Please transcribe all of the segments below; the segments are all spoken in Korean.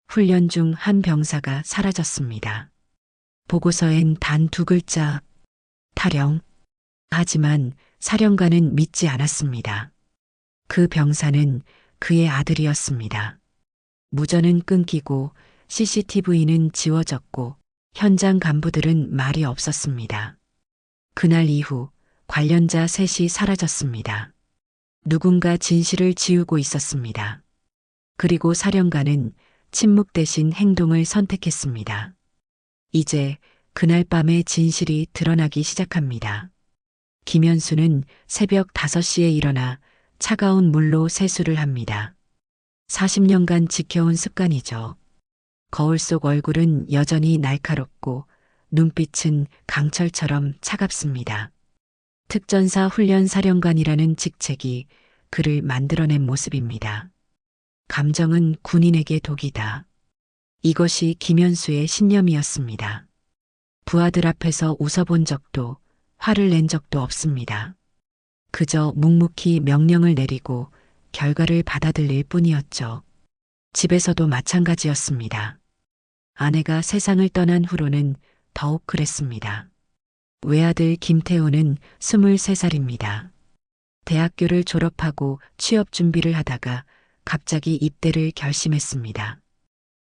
훈련 중 한 병사가 사라졌습니다. 보고서엔 단 2글자, 타령. 하지만 사령관은 믿지 않았습니다. 그 병사는 그의 아들이었습니다. 무전은 끊기고 CCTV는 지워졌고 현장 간부들은 말이 없었습니다. 그날 이후 관련자 셋이 사라졌습니다. 누군가 진실을 지우고 있었습니다. 그리고 사령관은 침묵 대신 행동을 선택했습니다. 이제 그날 밤의 진실이 드러나기 시작합니다. 김현수는 새벽 5시에 일어나 차가운 물로 세수를 합니다. 40년간 지켜온 습관이죠. 거울 속 얼굴은 여전히 날카롭고 눈빛은 강철처럼 차갑습니다. 특전사 훈련사령관이라는 직책이 그를 만들어낸 모습입니다. 감정은 군인에게 독이다. 이것이 김현수의 신념이었습니다. 부하들 앞에서 웃어본 적도 화를 낸 적도 없습니다. 그저 묵묵히 명령을 내리고 결과를 받아들일 뿐이었죠. 집에서도 마찬가지였습니다. 아내가 세상을 떠난 후로는 더욱 그랬습니다. 외아들 김태우는 23살입니다. 대학교를 졸업하고 취업 준비를 하다가 갑자기 입대를 결심했습니다.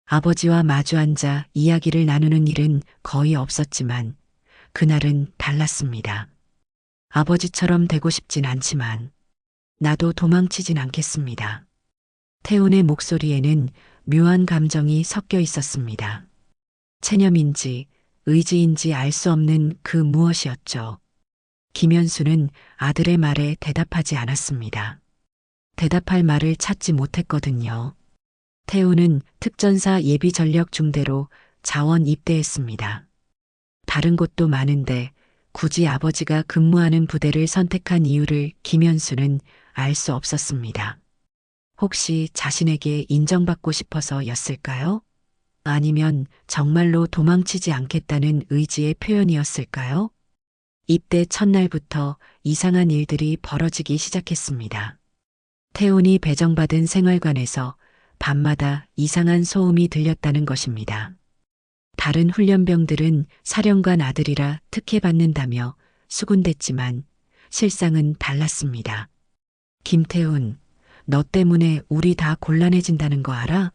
아버지와 마주 앉아 이야기를 나누는 일은 거의 없었지만 그날은 달랐습니다. 아버지처럼 되고 싶진 않지만 나도 도망치진 않겠습니다. 태훈의 목소리에는 묘한 감정이 섞여 있었습니다. 체념인지 의지인지 알 수 없는 그 무엇이었죠. 김현수는 아들의 말에 대답하지 않았습니다. 대답할 말을 찾지 못했거든요. 태훈은 특전사 예비전력 중대로 자원 입대했습니다. 다른 곳도 많은데 굳이 아버지가 근무하는 부대를 선택한 이유를 김현수는 알 수 없었습니다. 혹시 자신에게 인정받고 싶어서였을까요? 아니면 정말로 도망치지 않겠다는 의지의 표현이었을까요? 입대 첫날부터 이상한 일들이 벌어지기 시작했습니다. 태훈이 배정받은 생활관에서 밤마다 이상한 소음이 들렸다는 것입니다. 다른 훈련병들은 사령관 아들이라 특혜받는다며 수군댔지만 실상은 달랐습니다. 김태훈, 너 때문에 우리 다 곤란해진다는 거 알아?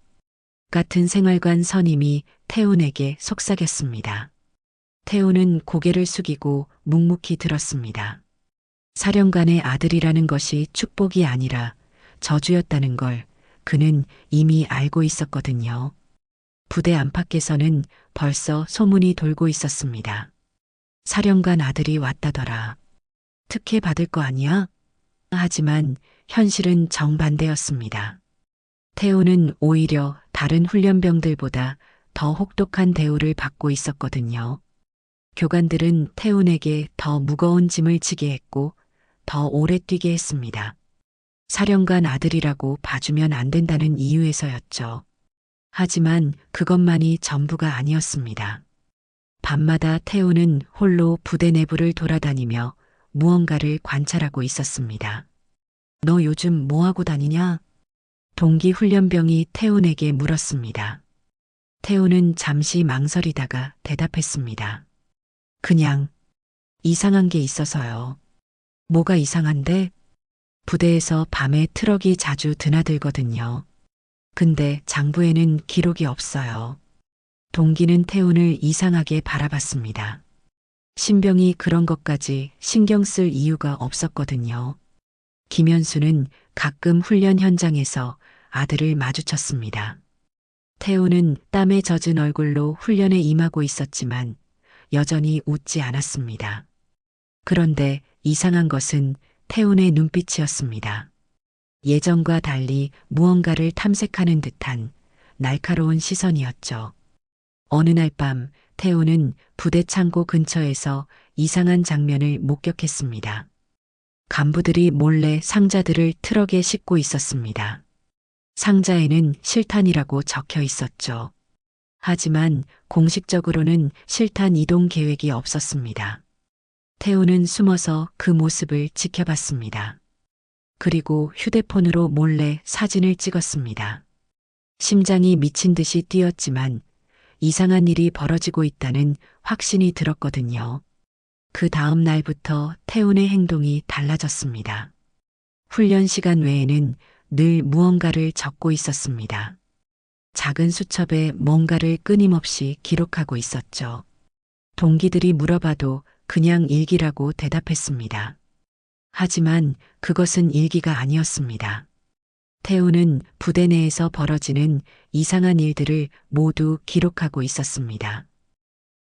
같은 생활관 선임이 태훈에게 속삭였습니다. 태훈은 고개를 숙이고 묵묵히 들었습니다. 사령관의 아들이라는 것이 축복이 아니라 저주였다는 걸 그는 이미 알고 있었거든요. 부대 안팎에서는 벌써 소문이 돌고 있었습니다. 사령관 아들이 왔다더라. 특혜 받을 거 아니야? 하지만 현실은 정반대였습니다. 태훈은 오히려 다른 훈련병들보다 더 혹독한 대우를 받고 있었거든요. 교관들은 태훈에게 더 무거운 짐을 지게 했고 더 오래 뛰게 했습니다. 사령관 아들이라고 봐주면 안 된다는 이유에서였죠. 하지만 그것만이 전부가 아니었습니다. 밤마다 태훈은 홀로 부대 내부를 돌아다니며 무언가를 관찰하고 있었습니다. 너 요즘 뭐하고 다니냐? 동기 훈련병이 태훈에게 물었습니다. 태훈은 잠시 망설이다가 대답했습니다. 그냥 이상한 게 있어서요. 뭐가 이상한데? 부대에서 밤에 트럭이 자주 드나들거든요. 근데 장부에는 기록이 없어요. 동기는 태훈을 이상하게 바라봤습니다. 신병이 그런 것까지 신경 쓸 이유가 없었거든요. 김현수는 가끔 훈련 현장에서 아들을 마주쳤습니다. 태훈은 땀에 젖은 얼굴로 훈련에 임하고 있었지만 여전히 웃지 않았습니다. 그런데 이상한 것은 태훈의 눈빛이었습니다. 예전과 달리 무언가를 탐색하는 듯한 날카로운 시선이었죠. 어느 날 밤 태훈은 부대 창고 근처에서 이상한 장면을 목격했습니다. 간부들이 몰래 상자들을 트럭에 싣고 있었습니다. 상자에는 실탄이라고 적혀 있었죠. 하지만 공식적으로는 실탄 이동 계획이 없었습니다. 태훈은 숨어서 그 모습을 지켜봤습니다. 그리고 휴대폰으로 몰래 사진을 찍었습니다. 심장이 미친 듯이 뛰었지만 이상한 일이 벌어지고 있다는 확신이 들었거든요. 그 다음 날부터 태훈의 행동이 달라졌습니다. 훈련 시간 외에는 늘 무언가를 적고 있었습니다. 작은 수첩에 뭔가를 끊임없이 기록하고 있었죠. 동기들이 물어봐도 그냥 일기라고 대답했습니다. 하지만 그것은 일기가 아니었습니다. 태우는 부대 내에서 벌어지는 이상한 일들을 모두 기록하고 있었습니다.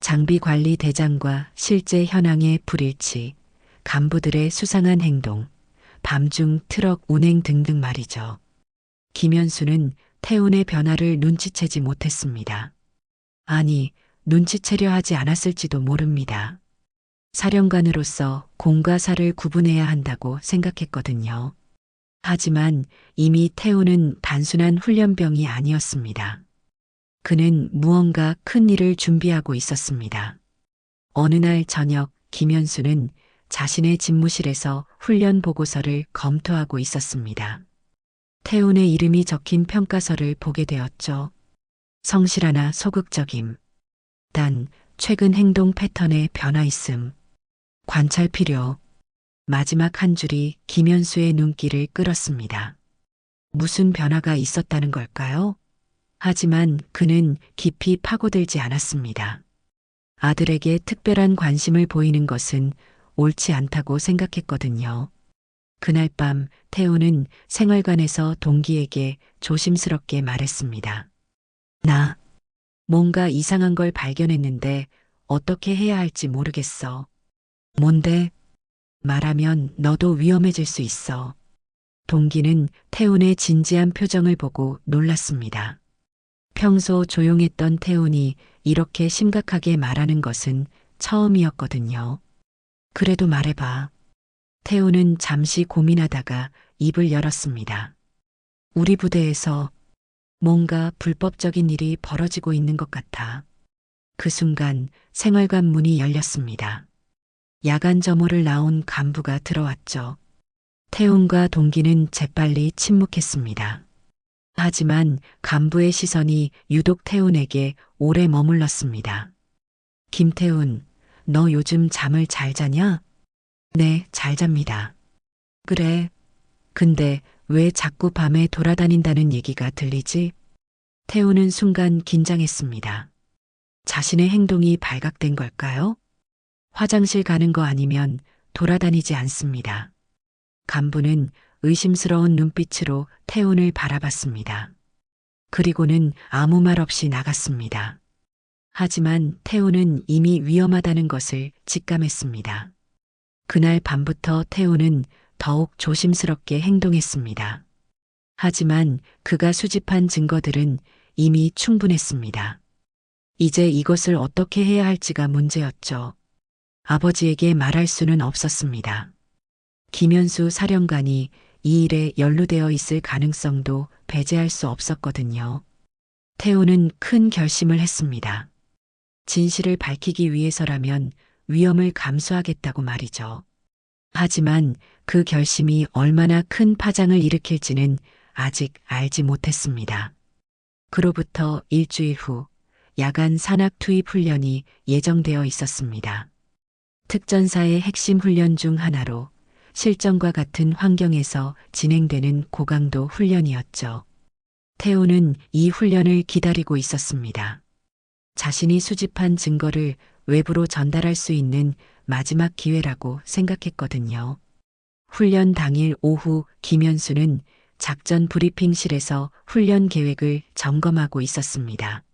장비 관리 대장과 실제 현황의 불일치, 간부들의 수상한 행동, 밤중 트럭 운행 등등 말이죠. 김현수는 태훈의 변화를 눈치채지 못했습니다. 아니, 눈치채려 하지 않았을지도 모릅니다. 사령관으로서 공과 사를 구분해야 한다고 생각했거든요. 하지만 이미 태훈은 단순한 훈련병이 아니었습니다. 그는 무언가 큰 일을 준비하고 있었습니다. 어느 날 저녁 김현수는 자신의 집무실에서 훈련 보고서를 검토하고 있었습니다. 태훈의 이름이 적힌 평가서를 보게 되었죠. 성실하나 소극적임. 단, 최근 행동 패턴에 변화 있음. 관찰 필요. 마지막 한 줄이 김현수의 눈길을 끌었습니다. 무슨 변화가 있었다는 걸까요? 하지만 그는 깊이 파고들지 않았습니다. 아들에게 특별한 관심을 보이는 것은 옳지 않다고 생각했거든요. 그날 밤 태우는 생활관에서 동기에게 조심스럽게 말했습니다. 나 뭔가 이상한 걸 발견했는데 어떻게 해야 할지 모르겠어. 뭔데? 말하면 너도 위험해질 수 있어. 동기는 태훈의 진지한 표정을 보고 놀랐습니다. 평소 조용했던 태훈이 이렇게 심각하게 말하는 것은 처음이었거든요. 그래도 말해봐. 태훈은 잠시 고민하다가 입을 열었습니다. 우리 부대에서 뭔가 불법적인 일이 벌어지고 있는 것 같아. 그 순간 생활관 문이 열렸습니다. 야간 점호를 나온 간부가 들어왔죠. 태훈과 동기는 재빨리 침묵했습니다. 하지만 간부의 시선이 유독 태훈에게 오래 머물렀습니다. 김태훈, 너 요즘 잠을 잘 자냐? 네, 잘 잡니다. 그래. 근데 왜 자꾸 밤에 돌아다닌다는 얘기가 들리지? 태훈은 순간 긴장했습니다. 자신의 행동이 발각된 걸까요? 화장실 가는 거 아니면 돌아다니지 않습니다. 간부는 의심스러운 눈빛으로 태훈을 바라봤습니다. 그리고는 아무 말 없이 나갔습니다. 하지만 태훈은 이미 위험하다는 것을 직감했습니다. 그날 밤부터 태훈은 더욱 조심스럽게 행동했습니다. 하지만 그가 수집한 증거들은 이미 충분했습니다. 이제 이것을 어떻게 해야 할지가 문제였죠. 아버지에게 말할 수는 없었습니다. 김현수 사령관이 이 일에 연루되어 있을 가능성도 배제할 수 없었거든요. 태훈은 큰 결심을 했습니다. 진실을 밝히기 위해서라면 위험을 감수하겠다고 말이죠. 하지만 그 결심이 얼마나 큰 파장을 일으킬지는 아직 알지 못했습니다. 그로부터 일주일 후 야간 산악 투입 훈련이 예정되어 있었습니다. 특전사의 핵심 훈련 중 하나로 실전과 같은 환경에서 진행되는 고강도 훈련이었죠. 태훈은 이 훈련을 기다리고 있었습니다. 자신이 수집한 증거를 외부로 전달할 수 있는 마지막 기회라고 생각했거든요. 훈련 당일 오후 김현수는 작전 브리핑실에서 훈련 계획을 점검하고 있었습니다.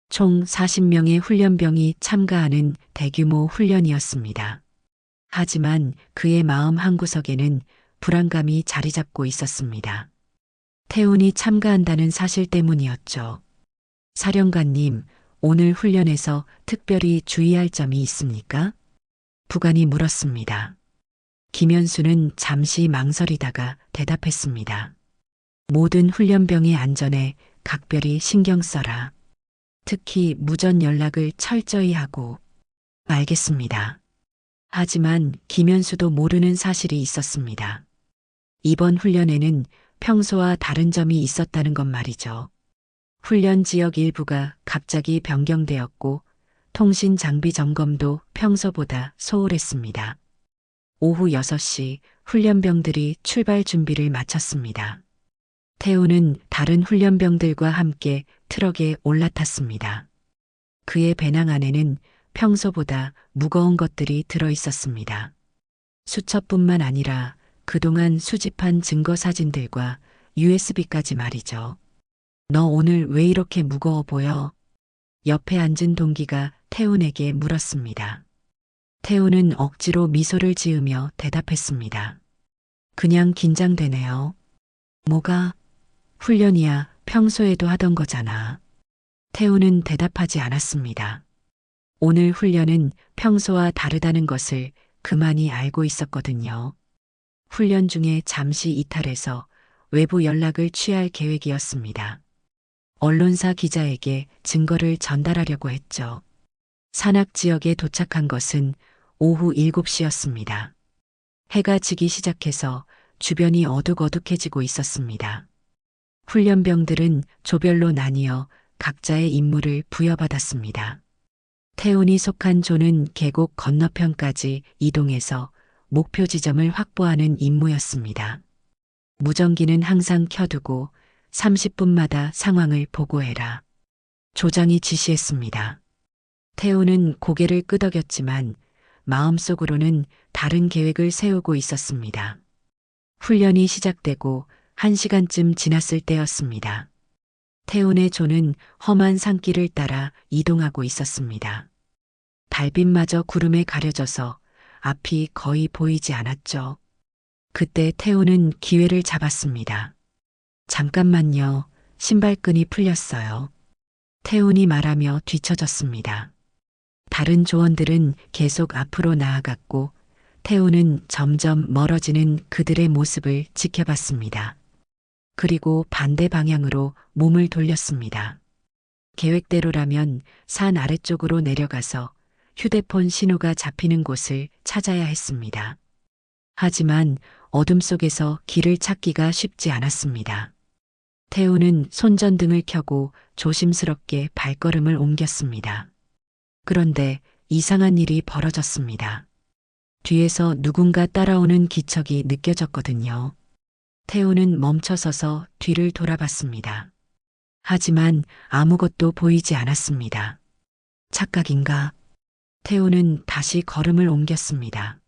총 40명의 훈련병이 참가하는 대규모 훈련이었습니다. 하지만 그의 마음 한구석에는 불안감이 자리 잡고 있었습니다. 태훈이 참가한다는 사실 때문이었죠. 사령관님, 오늘 훈련에서 특별히 주의할 점이 있습니까? 부관이 물었습니다. 김현수는 잠시 망설이다가 대답했습니다. 모든 훈련병의 안전에 각별히 신경 써라. 특히 무전 연락을 철저히 하고. 알겠습니다. 하지만 김현수도 모르는 사실이 있었습니다. 이번 훈련에는 평소와 다른 점이 있었다는 것 말이죠. 훈련 지역 일부가 갑자기 변경되었고 통신 장비 점검도 평소보다 소홀했습니다. 오후 6시 훈련병들이 출발 준비를 마쳤습니다. 태우는 다른 훈련병들과 함께 트럭에 올라탔습니다. 그의 배낭 안에는 평소보다 무거운 것들이 들어 있었습니다. 수첩뿐만 아니라 그동안 수집한 증거 사진들과 USB까지 말이죠. 너 오늘 왜 이렇게 무거워 보여? 옆에 앉은 동기가 태훈에게 물었습니다. 태훈은 억지로 미소를 지으며 대답했습니다. 그냥 긴장되네요. 뭐가? 훈련이야 평소에도 하던 거잖아. 태훈은 대답하지 않았습니다. 오늘 훈련은 평소와 다르다는 것을 그만이 알고 있었거든요. 훈련 중에 잠시 이탈해서 외부 연락을 취할 계획이었습니다. 언론사 기자에게 증거를 전달하려고 했죠. 산악 지역에 도착한 것은 오후 7시였습니다. 해가 지기 시작해서 주변이 어둑어둑해지고 있었습니다. 훈련병들은 조별로 나뉘어 각자의 임무를 부여받았습니다. 태훈이 속한 조는 계곡 건너편까지 이동해서 목표 지점을 확보하는 임무였습니다. 무전기는 항상 켜두고 30분마다 상황을 보고해라. 조장이 지시했습니다. 태훈은 고개를 끄덕였지만 마음속으로는 다른 계획을 세우고 있었습니다. 훈련이 시작되고 1시간쯤 지났을 때였습니다. 태훈의 조는 험한 산길을 따라 이동하고 있었습니다. 달빛마저 구름에 가려져서 앞이 거의 보이지 않았죠. 그때 태훈은 기회를 잡았습니다. 잠깐만요. 신발끈이 풀렸어요. 태훈이 말하며 뒤처졌습니다. 다른 조원들은 계속 앞으로 나아갔고 태훈은 점점 멀어지는 그들의 모습을 지켜봤습니다. 그리고 반대 방향으로 몸을 돌렸습니다. 계획대로라면 산 아래쪽으로 내려가서 휴대폰 신호가 잡히는 곳을 찾아야 했습니다. 하지만 어둠 속에서 길을 찾기가 쉽지 않았습니다. 태훈은 손전등을 켜고 조심스럽게 발걸음을 옮겼습니다. 그런데 이상한 일이 벌어졌습니다. 뒤에서 누군가 따라오는 기척이 느껴졌거든요. 태훈은 멈춰서서 뒤를 돌아봤습니다. 하지만 아무것도 보이지 않았습니다. 착각인가? 태훈은 다시 걸음을 옮겼습니다.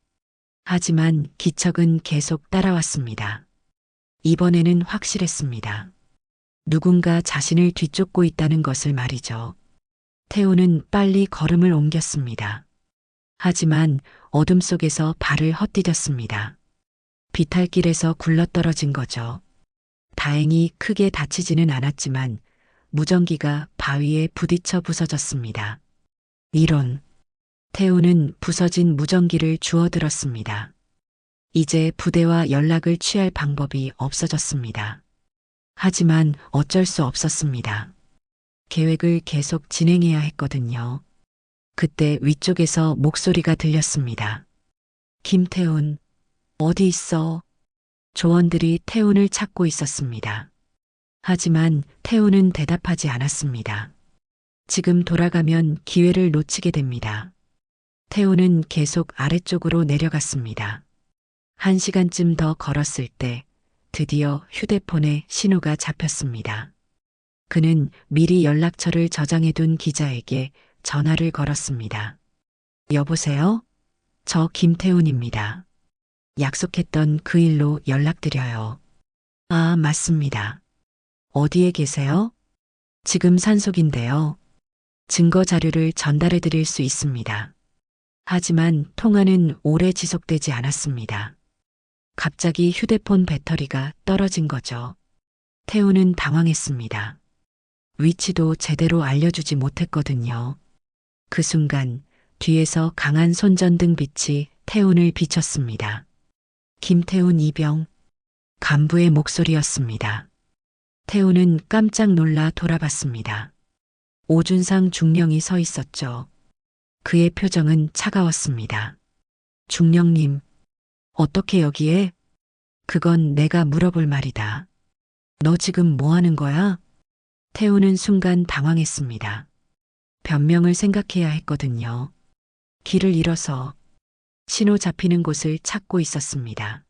하지만 기척은 계속 따라왔습니다. 이번에는 확실했습니다. 누군가 자신을 뒤쫓고 있다는 것을 말이죠. 태훈은 빨리 걸음을 옮겼습니다. 하지만 어둠 속에서 발을 헛디뎠습니다. 비탈길에서 굴러떨어진 거죠. 다행히 크게 다치지는 않았지만 무전기가 바위에 부딪혀 부서졌습니다. 이런. 태훈은 부서진 무전기를 주워들었습니다. 이제 부대와 연락을 취할 방법이 없어졌습니다. 하지만 어쩔 수 없었습니다. 계획을 계속 진행해야 했거든요. 그때 위쪽에서 목소리가 들렸습니다. 김태훈, 어디 있어? 조원들이 태훈을 찾고 있었습니다. 하지만 태훈은 대답하지 않았습니다. 지금 돌아가면 기회를 놓치게 됩니다. 태훈은 계속 아래쪽으로 내려갔습니다. 1시간쯤 더 걸었을 때 드디어 휴대폰에 신호가 잡혔습니다. 그는 미리 연락처를 저장해둔 기자에게 전화를 걸었습니다. 여보세요? 저 김태훈입니다. 약속했던 그 일로 연락드려요. 아, 맞습니다. 어디에 계세요? 지금 산속인데요. 증거 자료를 전달해 드릴 수 있습니다. 하지만 통화는 오래 지속되지 않았습니다. 갑자기 휴대폰 배터리가 떨어진 거죠. 태훈은 당황했습니다. 위치도 제대로 알려주지 못했거든요. 그 순간 뒤에서 강한 손전등 빛이 태훈을 비췄습니다. 김태훈 이병, 간부의 목소리였습니다. 태훈은 깜짝 놀라 돌아봤습니다. 오준상 중령이 서 있었죠. 그의 표정은 차가웠습니다. 중령님, 어떻게 여기에? 그건 내가 물어볼 말이다. 너 지금 뭐 하는 거야? 태우는 순간 당황했습니다. 변명을 생각해야 했거든요. 길을 잃어서 신호 잡히는 곳을 찾고 있었습니다.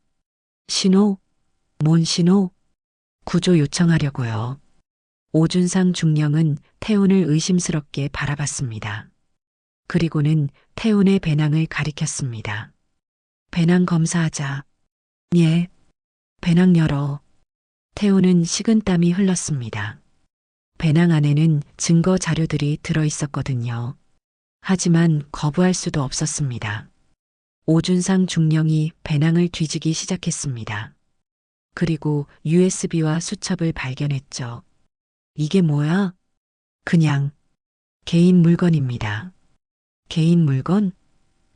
신호? 뭔 신호? 구조 요청하려고요. 오준상 중령은 태훈을 의심스럽게 바라봤습니다. 그리고는 태훈의 배낭을 가리켰습니다. 배낭 검사하자. 예. 배낭 열어. 태훈은 식은땀이 흘렀습니다. 배낭 안에는 증거 자료들이 들어 있었거든요. 하지만 거부할 수도 없었습니다. 오준상 중령이 배낭을 뒤지기 시작했습니다. 그리고 USB와 수첩을 발견했죠. 이게 뭐야? 그냥 개인 물건입니다. 개인 물건?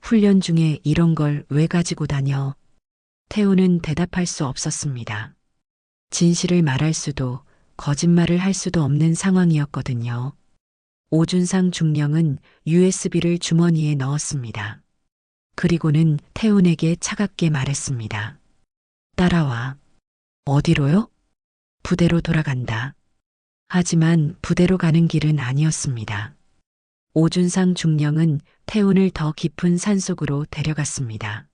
훈련 중에 이런 걸 왜 가지고 다녀? 태우는 대답할 수 없었습니다. 진실을 말할 수도 거짓말을 할 수도 없는 상황이었거든요. 오준상 중령은 USB를 주머니에 넣었습니다. 그리고는 태훈에게 차갑게 말했습니다. 따라와. 어디로요? 부대로 돌아간다. 하지만 부대로 가는 길은 아니었습니다. 오준상 중령은 태훈을 더 깊은 산속으로 데려갔습니다.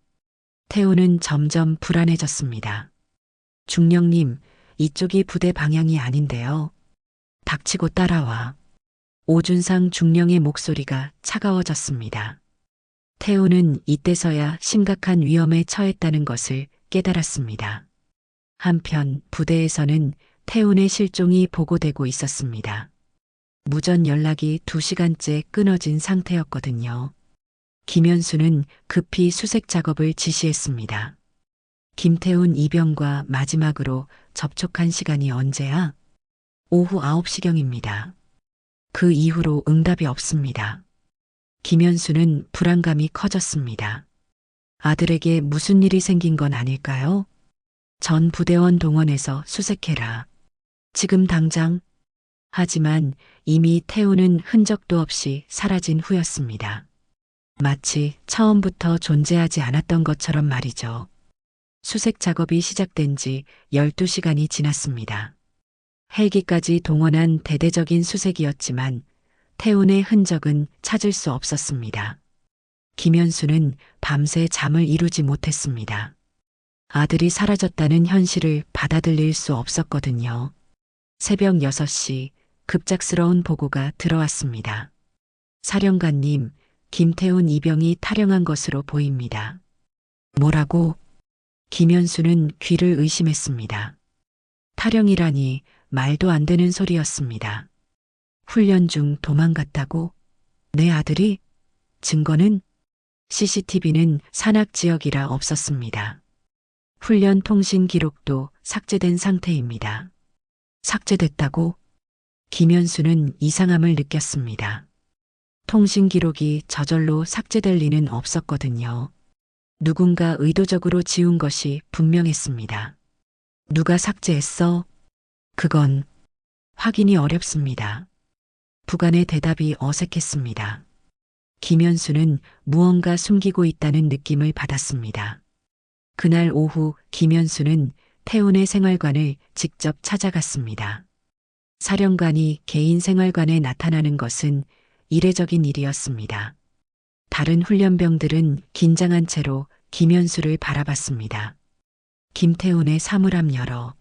태훈은 점점 불안해졌습니다. 중령님, 이쪽이 부대 방향이 아닌데요. 닥치고 따라와. 오준상 중령의 목소리가 차가워졌습니다. 태훈은 이때서야 심각한 위험에 처했다는 것을 깨달았습니다. 한편 부대에서는 태훈의 실종이 보고되고 있었습니다. 무전 연락이 2시간째 끊어진 상태였거든요. 김현수는 급히 수색 작업을 지시했습니다. 김태훈 이병과 마지막으로 접촉한 시간이 언제야? 오후 9시경입니다. 그 이후로 응답이 없습니다. 김현수는 불안감이 커졌습니다. 아들에게 무슨 일이 생긴 건 아닐까요? 전 부대원 동원해서 수색해라. 지금 당장. 하지만 이미 태우는 흔적도 없이 사라진 후였습니다. 마치 처음부터 존재하지 않았던 것처럼 말이죠. 수색 작업이 시작된 지 12시간이 지났습니다. 헬기까지 동원한 대대적인 수색이었지만 태훈의 흔적은 찾을 수 없었습니다. 김현수는 밤새 잠을 이루지 못했습니다. 아들이 사라졌다는 현실을 받아들일 수 없었거든요. 새벽 6시 급작스러운 보고가 들어왔습니다. 사령관님, 김태훈 이병이 탈영한 것으로 보입니다. 뭐라고? 김현수는 귀를 의심했습니다. 탈영이라니 말도 안 되는 소리였습니다. 훈련 중 도망갔다고? 내 아들이? 증거는? CCTV는 산악 지역이라 없었습니다. 훈련 통신 기록도 삭제된 상태입니다. 삭제됐다고? 김현수는 이상함을 느꼈습니다. 통신 기록이 저절로 삭제될 리는 없었거든요. 누군가 의도적으로 지운 것이 분명했습니다. 누가 삭제했어? 그건 확인이 어렵습니다. 부관의 대답이 어색했습니다. 김현수는 무언가 숨기고 있다는 느낌을 받았습니다. 그날 오후 김현수는 태훈의 생활관을 직접 찾아갔습니다. 사령관이 개인 생활관에 나타나는 것은 이례적인 일이었습니다. 다른 훈련병들은 긴장한 채로 김현수를 바라봤습니다. 김태훈의 사물함 열어.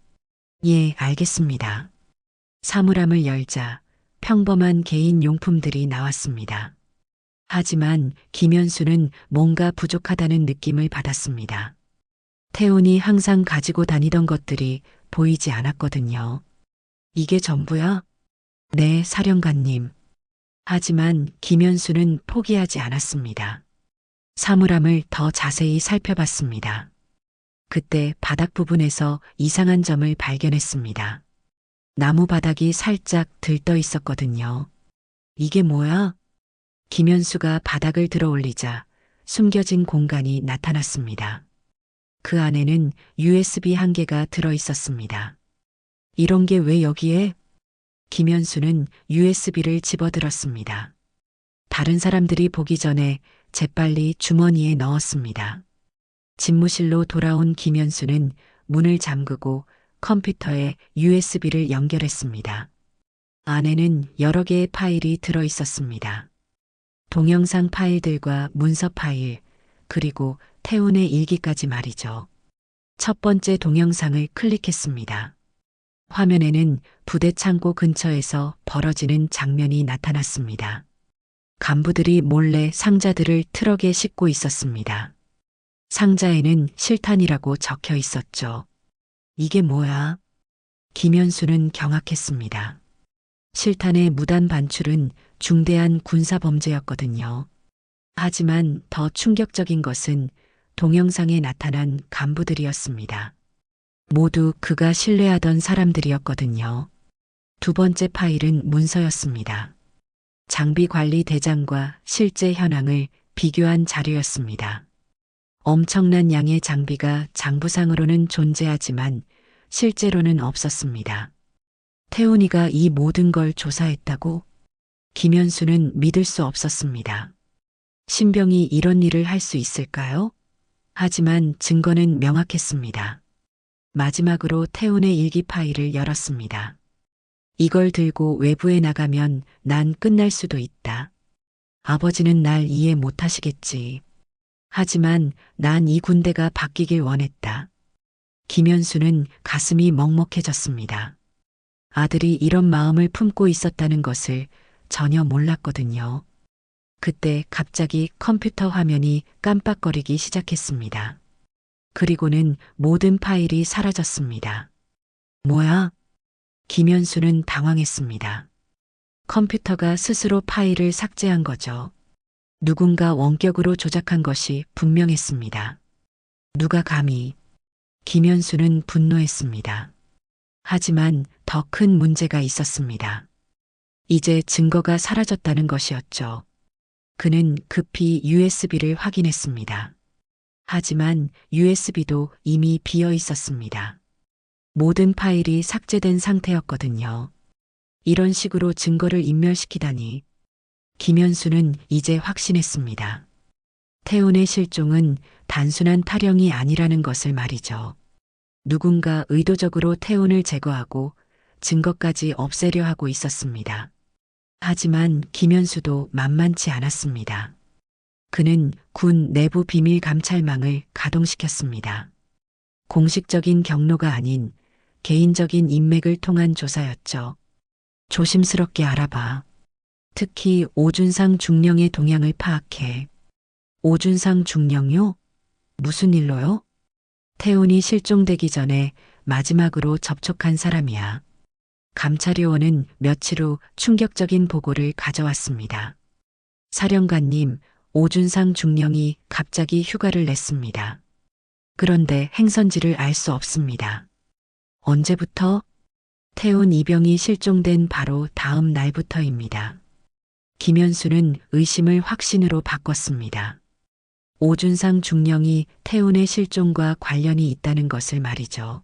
예, 알겠습니다. 사물함을 열자 평범한 개인 용품들이 나왔습니다. 하지만 김현수는 뭔가 부족하다는 느낌을 받았습니다. 태훈이 항상 가지고 다니던 것들이 보이지 않았거든요. 이게 전부야? 네, 사령관님. 하지만 김현수는 포기하지 않았습니다. 사물함을 더 자세히 살펴봤습니다. 그때 바닥 부분에서 이상한 점을 발견했습니다. 나무 바닥이 살짝 들떠 있었거든요. 이게 뭐야? 김현수가 바닥을 들어 올리자 숨겨진 공간이 나타났습니다. 그 안에는 USB 한 개가 들어 있었습니다. 이런 게 왜 여기에? 김현수는 USB를 집어들었습니다. 다른 사람들이 보기 전에 재빨리 주머니에 넣었습니다. 집무실로 돌아온 김현수는 문을 잠그고 컴퓨터에 USB를 연결했습니다. 안에는 여러 개의 파일이 들어 있었습니다. 동영상 파일들과 문서 파일, 그리고 태훈의 일기까지 말이죠. 첫 번째 동영상을 클릭했습니다. 화면에는 부대 창고 근처에서 벌어지는 장면이 나타났습니다. 간부들이 몰래 상자들을 트럭에 싣고 있었습니다. 상자에는 실탄이라고 적혀 있었죠. 이게 뭐야? 김현수는 경악했습니다. 실탄의 무단 반출은 중대한 군사범죄였거든요. 하지만 더 충격적인 것은 동영상에 나타난 간부들이었습니다. 모두 그가 신뢰하던 사람들이었거든요. 두 번째 파일은 문서였습니다. 장비 관리 대장과 실제 현황을 비교한 자료였습니다. 엄청난 양의 장비가 장부상으로는 존재하지만 실제로는 없었습니다. 태훈이가 이 모든 걸 조사했다고? 김현수는 믿을 수 없었습니다. 신병이 이런 일을 할 수 있을까요? 하지만 증거는 명확했습니다. 마지막으로 태훈의 일기 파일을 열었습니다. 이걸 들고 외부에 나가면 난 끝날 수도 있다. 아버지는 날 이해 못 하시겠지. 하지만 난 이 군대가 바뀌길 원했다. 김현수는 가슴이 먹먹해졌습니다. 아들이 이런 마음을 품고 있었다는 것을 전혀 몰랐거든요. 그때 갑자기 컴퓨터 화면이 깜빡거리기 시작했습니다. 그리고는 모든 파일이 사라졌습니다. 뭐야? 김현수는 당황했습니다. 컴퓨터가 스스로 파일을 삭제한 거죠. 누군가 원격으로 조작한 것이 분명했습니다. 누가 감히? 김현수는 분노했습니다. 하지만 더 큰 문제가 있었습니다. 이제 증거가 사라졌다는 것이었죠. 그는 급히 USB를 확인했습니다. 하지만 USB도 이미 비어 있었습니다. 모든 파일이 삭제된 상태였거든요. 이런 식으로 증거를 인멸시키다니. 김현수는 이제 확신했습니다. 태훈의 실종은 단순한 탈영이 아니라는 것을 말이죠. 누군가 의도적으로 태훈을 제거하고 증거까지 없애려 하고 있었습니다. 하지만 김현수도 만만치 않았습니다. 그는 군 내부 비밀 감찰망을 가동시켰습니다. 공식적인 경로가 아닌 개인적인 인맥을 통한 조사였죠. 조심스럽게 알아봐. 특히 오준상 중령의 동향을 파악해. 오준상 중령요? 무슨 일로요? 태훈이 실종되기 전에 마지막으로 접촉한 사람이야. 감찰요원은 며칠 후 충격적인 보고를 가져왔습니다. 사령관님, 오준상 중령이 갑자기 휴가를 냈습니다. 그런데 행선지를 알 수 없습니다. 언제부터? 태훈 이병이 실종된 바로 다음 날부터입니다. 김현수는 의심을 확신으로 바꿨습니다. 오준상 중령이 태훈의 실종과 관련이 있다는 것을 말이죠.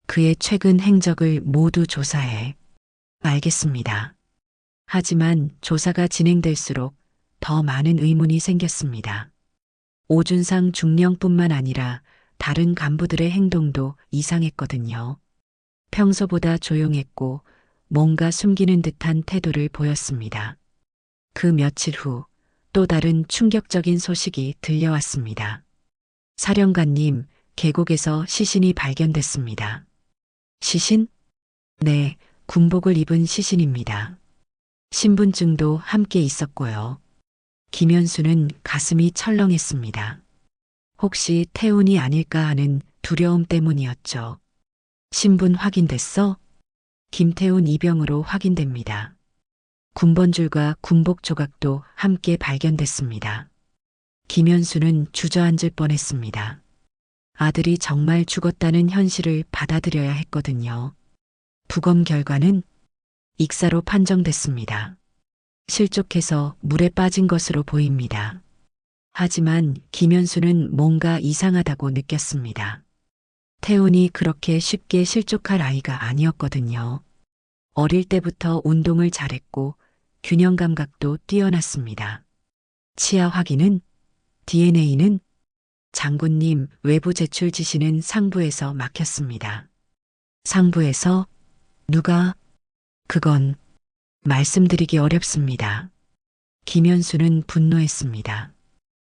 그의 최근 행적을 모두 조사해. 알겠습니다. 하지만 조사가 진행될수록 더 많은 의문이 생겼습니다. 오준상 중령뿐만 아니라 다른 간부들의 행동도 이상했거든요. 평소보다 조용했고 뭔가 숨기는 듯한 태도를 보였습니다. 그 며칠 후 또 다른 충격적인 소식이 들려왔습니다. 사령관님, 계곡에서 시신이 발견됐습니다. 시신? 네, 군복을 입은 시신입니다. 신분증도 함께 있었고요. 김현수는 가슴이 철렁했습니다. 혹시 태훈이 아닐까 하는 두려움 때문이었죠. 신분 확인됐어? 김태훈 이병으로 확인됩니다. 군번줄과 군복 조각도 함께 발견됐습니다. 김현수는 주저앉을 뻔했습니다. 아들이 정말 죽었다는 현실을 받아들여야 했거든요. 부검 결과는 익사로 판정됐습니다. 실족해서 물에 빠진 것으로 보입니다. 하지만 김현수는 뭔가 이상하다고 느꼈습니다. 태훈이 그렇게 쉽게 실족할 아이가 아니었거든요. 어릴 때부터 운동을 잘했고 균형 감각도 뛰어났습니다. 치아 확인은? DNA는? 장군님, 외부 제출 지시는 상부에서 막혔습니다. 상부에서? 누가? 그건 말씀드리기 어렵습니다. 김현수는 분노했습니다.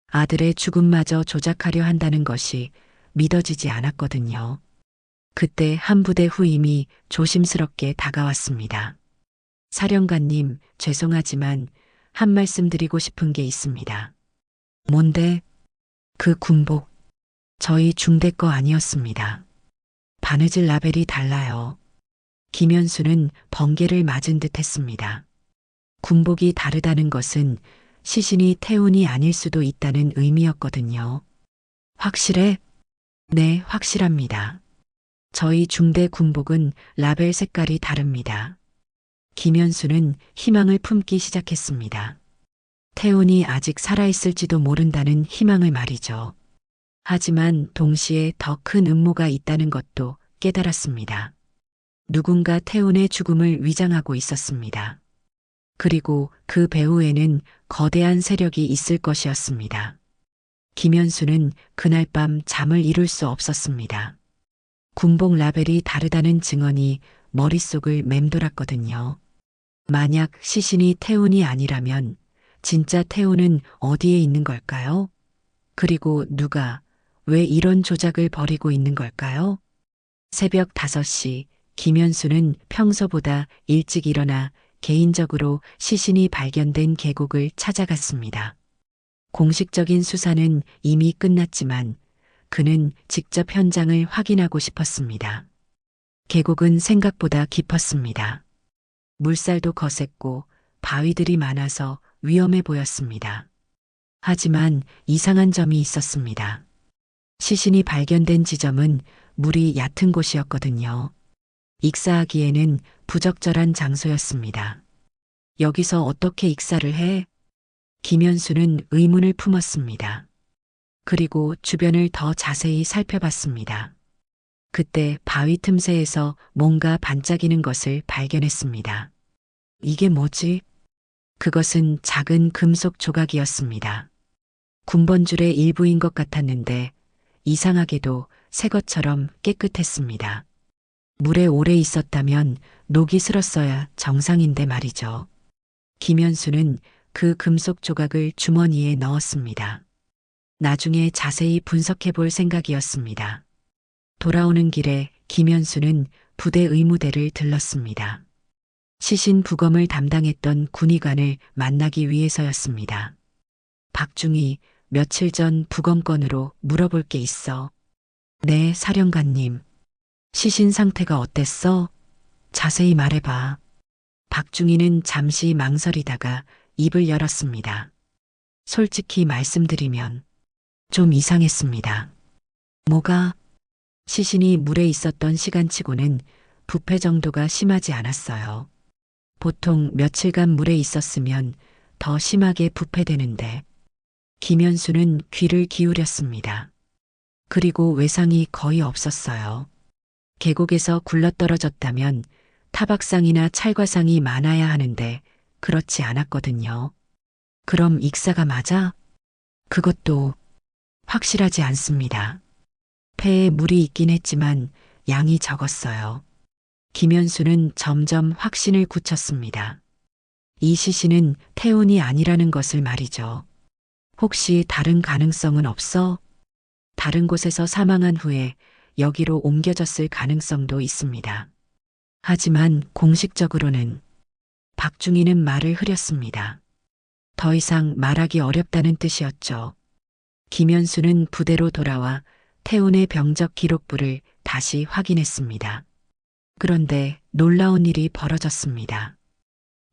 아들의 죽음마저 조작하려 한다는 것이 믿어지지 않았거든요. 그때 한 부대 후임이 조심스럽게 다가왔습니다. 사령관님, 죄송하지만 한 말씀 드리고 싶은 게 있습니다. 뭔데? 그 군복, 저희 중대 거 아니었습니다. 바느질 라벨이 달라요. 김현수는 번개를 맞은 듯 했습니다. 군복이 다르다는 것은 시신이 태운이 아닐 수도 있다는 의미였거든요. 확실해? 네, 확실합니다. 저희 중대 군복은 라벨 색깔이 다릅니다. 김현수는 희망을 품기 시작했습니다. 태운이 아직 살아있을지도 모른다는 희망을 말이죠. 하지만 동시에 더 큰 음모가 있다는 것도 깨달았습니다. 누군가 태운의 죽음을 위장하고 있었습니다. 그리고 그 배후에는 거대한 세력이 있을 것이었습니다. 김현수는 그날 밤 잠을 이룰 수 없었습니다. 군복 라벨이 다르다는 증언이 머릿속을 맴돌았거든요. 만약 시신이 태운이 아니라면 진짜 태운은 어디에 있는 걸까요? 그리고 누가, 왜 이런 조작을 벌이고 있는 걸까요? 새벽 5시 김현수는 평소보다 일찍 일어나 개인적으로 시신이 발견된 계곡을 찾아갔습니다. 공식적인 수사는 이미 끝났지만 그는 직접 현장을 확인하고 싶었습니다. 계곡은 생각보다 깊었습니다. 물살도 거셌고 바위들이 많아서 위험해 보였습니다. 하지만 이상한 점이 있었습니다. 시신이 발견된 지점은 물이 얕은 곳이었거든요. 익사하기에는 부적절한 장소였습니다. 여기서 어떻게 익사를 해? 김현수는 의문을 품었습니다. 그리고 주변을 더 자세히 살펴봤습니다. 그때 바위 틈새에서 뭔가 반짝이는 것을 발견했습니다. 이게 뭐지? 그것은 작은 금속 조각이었습니다. 군번줄의 일부인 것 같았는데 이상하게도 새 것처럼 깨끗했습니다. 물에 오래 있었다면 녹이 슬었어야 정상인데 말이죠. 김현수는 그 금속 조각을 주머니에 넣었습니다. 나중에 자세히 분석해 볼 생각이었습니다. 돌아오는 길에 김현수는 부대 의무대를 들렀습니다. 시신 부검을 담당했던 군의관을 만나기 위해서였습니다. 박중희, 며칠 전 부검건으로 물어볼 게 있어. 네, 사령관님. 시신 상태가 어땠어? 자세히 말해봐. 박중희는 잠시 망설이다가 입을 열었습니다. 솔직히 말씀드리면 좀 이상했습니다. 뭐가? 시신이 물에 있었던 시간치고는 부패 정도가 심하지 않았어요. 보통 며칠간 물에 있었으면 더 심하게 부패되는데 김현수는 귀를 기울였습니다. 그리고 외상이 거의 없었어요. 계곡에서 굴러떨어졌다면 타박상이나 찰과상이 많아야 하는데 그렇지 않았거든요. 그럼 익사가 맞아? 그것도 확실하지 않습니다. 폐에 물이 있긴 했지만 양이 적었어요. 김현수는 점점 확신을 굳혔습니다. 이 시신은 태운이 아니라는 것을 말이죠. 혹시 다른 가능성은 없어? 다른 곳에서 사망한 후에 여기로 옮겨졌을 가능성도 있습니다. 하지만 공식적으로는 박중희는 말을 흐렸습니다. 더 이상 말하기 어렵다는 뜻이었죠. 김현수는 부대로 돌아와 태운의 병적 기록부를 다시 확인했습니다. 그런데 놀라운 일이 벌어졌습니다.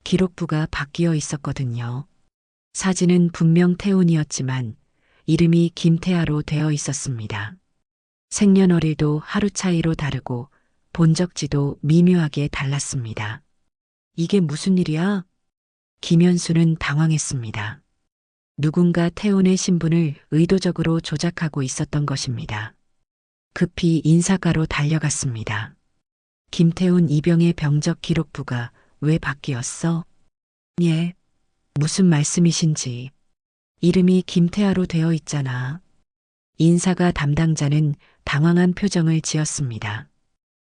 기록부가 바뀌어 있었거든요. 사진은 분명 태운이었지만 이름이 김태하로 되어 있었습니다. 생년월일도 하루 차이로 다르고 본적지도 미묘하게 달랐습니다. 이게 무슨 일이야? 김현수는 당황했습니다. 누군가 태운의 신분을 의도적으로 조작하고 있었던 것입니다. 급히 인사가로 달려갔습니다. 김태운 이병의 병적 기록부가 왜 바뀌었어? 예, 무슨 말씀이신지. 이름이 김태하로 되어 있잖아. 인사가 담당자는 당황한 표정을 지었습니다.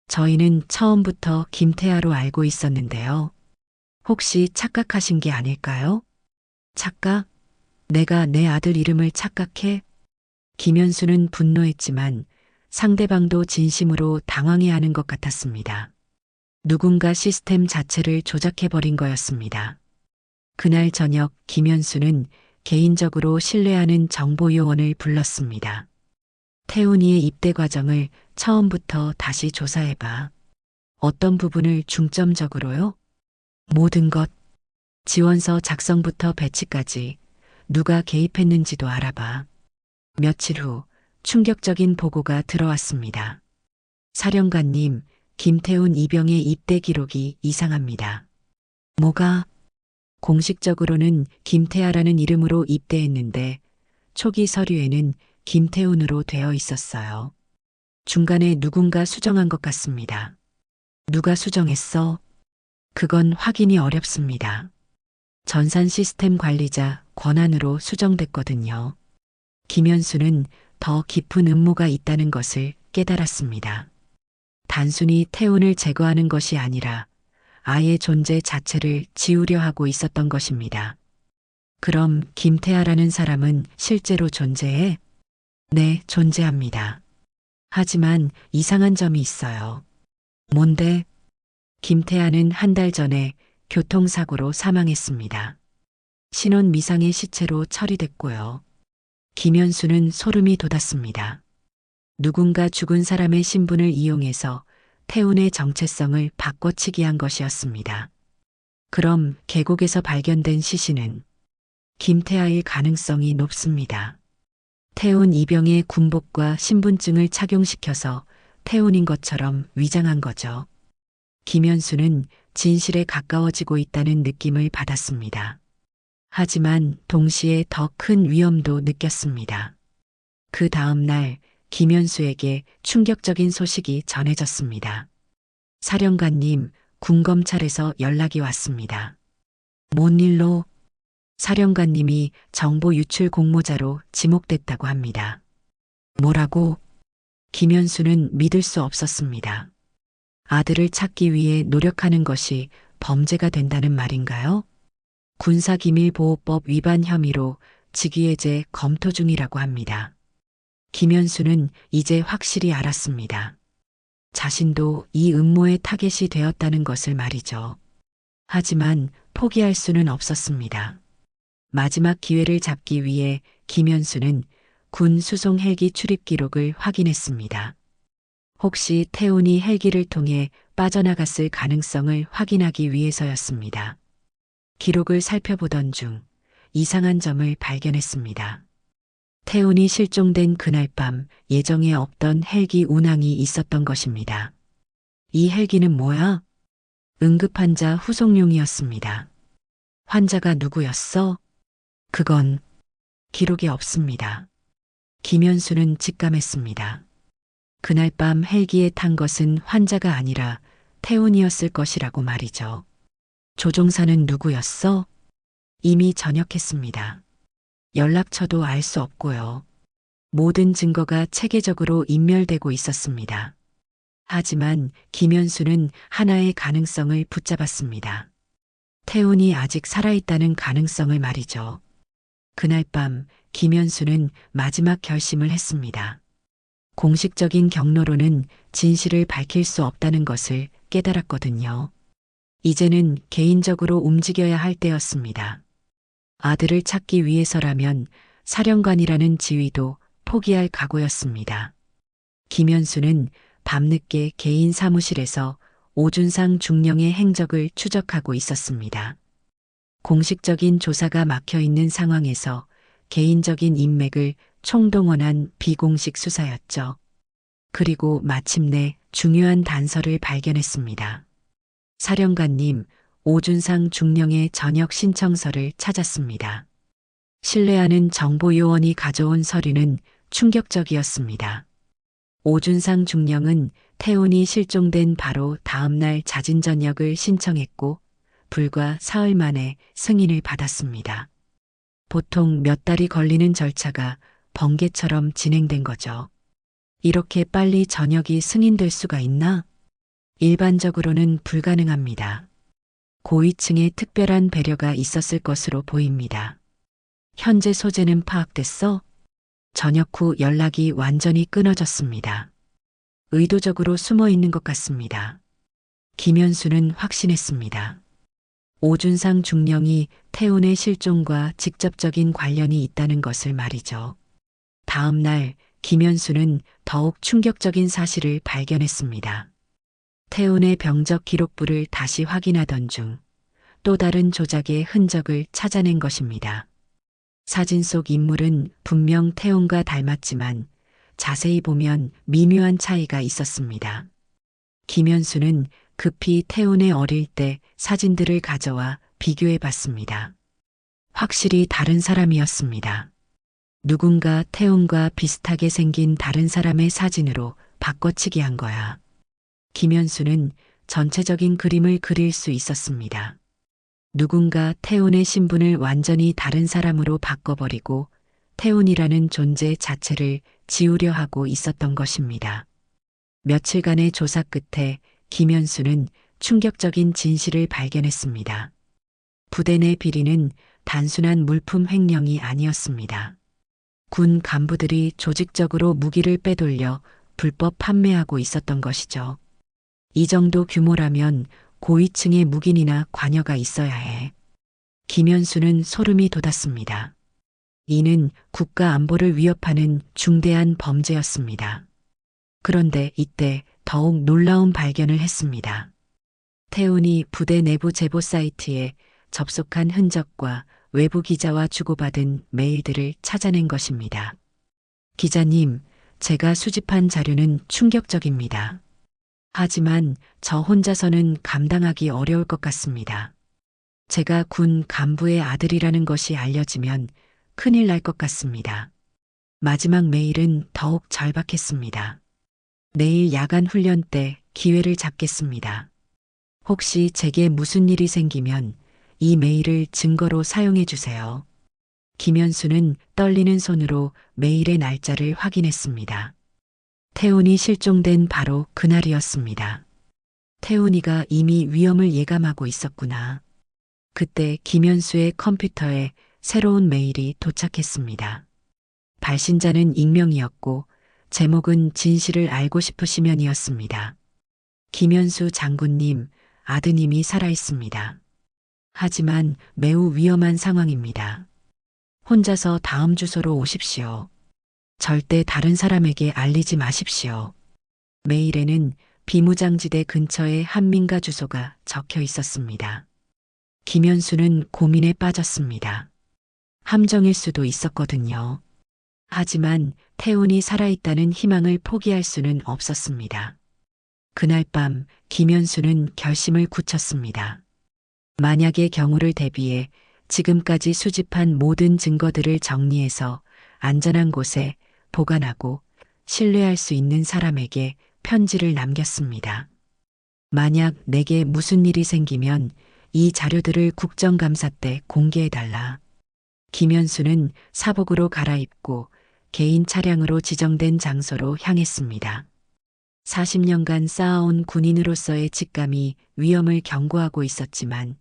저희는 처음부터 김태하로 알고 있었는데요. 혹시 착각하신 게 아닐까요? 착각? 내가 내 아들 이름을 착각해? 김현수는 분노했지만 상대방도 진심으로 당황해하는 것 같았습니다. 누군가 시스템 자체를 조작해버린 거였습니다. 그날 저녁 김현수는 개인적으로 신뢰하는 정보요원을 불렀습니다. 태훈이의 입대 과정을 처음부터 다시 조사해봐. 어떤 부분을 중점적으로요? 모든 것. 지원서 작성부터 배치까지 누가 개입했는지도 알아봐. 며칠 후 충격적인 보고가 들어왔습니다. 사령관님, 김태훈 이병의 입대 기록이 이상합니다. 뭐가? 공식적으로는 김태아라는 이름으로 입대했는데 초기 서류에는 김태훈으로 되어 있었어요. 중간에 누군가 수정한 것 같습니다. 누가 수정했어? 그건 확인이 어렵습니다. 전산 시스템 관리자 권한으로 수정됐거든요. 김현수는 더 깊은 음모가 있다는 것을 깨달았습니다. 단순히 태훈을 제거하는 것이 아니라 아예 존재 자체를 지우려 하고 있었던 것입니다. 그럼 김태아라는 사람은 실제로 존재해? 네, 존재합니다. 하지만 이상한 점이 있어요. 뭔데? 김태아는 한 달 전에 교통사고로 사망했습니다. 신원 미상의 시체로 처리됐고요. 김현수는 소름이 돋았습니다. 누군가 죽은 사람의 신분을 이용해서 태훈의 정체성을 바꿔치기 한 것이었습니다. 그럼 계곡에서 발견된 시신은 김태아일 가능성이 높습니다. 태훈 이병의 군복과 신분증을 착용시켜서 태훈인 것처럼 위장한 거죠. 김현수는 진실에 가까워지고 있다는 느낌을 받았습니다. 하지만 동시에 더 큰 위험도 느꼈습니다. 그 다음 날 김현수에게 충격적인 소식이 전해졌습니다. 사령관님, 군검찰에서 연락이 왔습니다. 뭔 일로? 사령관님이 정보 유출 공모자로 지목됐다고 합니다. 뭐라고? 김현수는 믿을 수 없었습니다. 아들을 찾기 위해 노력하는 것이 범죄가 된다는 말인가요? 군사기밀보호법 위반 혐의로 직위해제 검토 중이라고 합니다. 김현수는 이제 확실히 알았습니다. 자신도 이 음모의 타겟이 되었다는 것을 말이죠. 하지만 포기할 수는 없었습니다. 마지막 기회를 잡기 위해 김현수는 군 수송 헬기 출입 기록을 확인했습니다. 혹시 태훈이 헬기를 통해 빠져나갔을 가능성을 확인하기 위해서였습니다. 기록을 살펴보던 중 이상한 점을 발견했습니다. 태훈이 실종된 그날 밤 예정에 없던 헬기 운항이 있었던 것입니다. 이 헬기는 뭐야? 응급환자 후송용이었습니다. 환자가 누구였어? 그건 기록이 없습니다. 김현수는 직감했습니다. 그날 밤 헬기에 탄 것은 환자가 아니라 태훈이었을 것이라고 말이죠. 조종사는 누구였어? 이미 전역했습니다. 연락처도 알 수 없고요. 모든 증거가 체계적으로 인멸되고 있었습니다. 하지만 김현수는 하나의 가능성을 붙잡았습니다. 태훈이 아직 살아있다는 가능성을 말이죠. 그날 밤 김현수는 마지막 결심을 했습니다. 공식적인 경로로는 진실을 밝힐 수 없다는 것을 깨달았거든요. 이제는 개인적으로 움직여야 할 때였습니다. 아들을 찾기 위해서라면 사령관이라는 지위도 포기할 각오였습니다. 김현수는 밤늦게 개인 사무실에서 오준상 중령의 행적을 추적하고 있었습니다. 공식적인 조사가 막혀 있는 상황에서 개인적인 인맥을 총동원한 비공식 수사였죠. 그리고 마침내 중요한 단서를 발견했습니다. 사령관님, 오준상 중령의 전역 신청서를 찾았습니다. 신뢰하는 정보요원이 가져온 서류는 충격적이었습니다. 오준상 중령은 태훈이 실종된 바로 다음 날 자진 전역을 신청했고 불과 사흘 만에 승인을 받았습니다. 보통 몇 달이 걸리는 절차가 번개처럼 진행된 거죠. 이렇게 빨리 전역이 승인될 수가 있나? 일반적으로는 불가능합니다. 고위층의 특별한 배려가 있었을 것으로 보입니다. 현재 소재는 파악됐어? 저녁 후 연락이 완전히 끊어졌습니다. 의도적으로 숨어 있는 것 같습니다. 김현수는 확신했습니다. 오준상 중령이 태훈의 실종과 직접적인 관련이 있다는 것을 말이죠. 다음 날 김현수는 더욱 충격적인 사실을 발견했습니다. 태훈의 병적 기록부를 다시 확인하던 중 또 다른 조작의 흔적을 찾아낸 것입니다. 사진 속 인물은 분명 태훈과 닮았지만 자세히 보면 미묘한 차이가 있었습니다. 김현수는 급히 태훈의 어릴 때 사진들을 가져와 비교해 봤습니다. 확실히 다른 사람이었습니다. 누군가 태훈과 비슷하게 생긴 다른 사람의 사진으로 바꿔치기 한 거야. 김현수는 전체적인 그림을 그릴 수 있었습니다. 누군가 태훈의 신분을 완전히 다른 사람으로 바꿔버리고 태훈이라는 존재 자체를 지우려 하고 있었던 것입니다. 며칠간의 조사 끝에 김현수는 충격적인 진실을 발견했습니다. 부대 내 비리는 단순한 물품 횡령이 아니었습니다. 군 간부들이 조직적으로 무기를 빼돌려 불법 판매하고 있었던 것이죠. 이 정도 규모라면 고위층의 묵인이나 관여가 있어야 해. 김현수는 소름이 돋았습니다. 이는 국가 안보를 위협하는 중대한 범죄였습니다. 그런데 이때 더욱 놀라운 발견을 했습니다. 태훈이 부대 내부 제보 사이트에 접속한 흔적과 외부 기자와 주고받은 메일들을 찾아낸 것입니다. 기자님, 제가 수집한 자료는 충격적입니다. 하지만 저 혼자서는 감당하기 어려울 것 같습니다. 제가 군 간부의 아들이라는 것이 알려지면 큰일 날 것 같습니다. 마지막 메일은 더욱 절박했습니다. 내일 야간 훈련 때 기회를 잡겠습니다. 혹시 제게 무슨 일이 생기면 이 메일을 증거로 사용해 주세요. 김현수는 떨리는 손으로 메일의 날짜를 확인했습니다. 태훈이 실종된 바로 그날이었습니다. 태훈이가 이미 위험을 예감하고 있었구나. 그때 김현수의 컴퓨터에 새로운 메일이 도착했습니다. 발신자는 익명이었고 제목은 진실을 알고 싶으시면이었습니다. 김현수 장군님, 아드님이 살아있습니다. 하지만 매우 위험한 상황입니다. 혼자서 다음 주소로 오십시오. 절대 다른 사람에게 알리지 마십시오. 메일에는 비무장지대 근처의 한민가 주소가 적혀 있었습니다. 김현수는 고민에 빠졌습니다. 함정일 수도 있었거든요. 하지만 태훈이 살아있다는 희망을 포기할 수는 없었습니다. 그날 밤 김현수는 결심을 굳혔습니다. 만약의 경우를 대비해 지금까지 수집한 모든 증거들을 정리해서 안전한 곳에 보관하고 신뢰할 수 있는 사람에게 편지를 남겼습니다. 만약 내게 무슨 일이 생기면 이 자료들을 국정감사 때 공개해달라. 김현수는 사복으로 갈아입고 개인 차량으로 지정된 장소로 향했습니다. 40년간 쌓아온 군인으로서의 직감이 위험을 경고하고 있었지만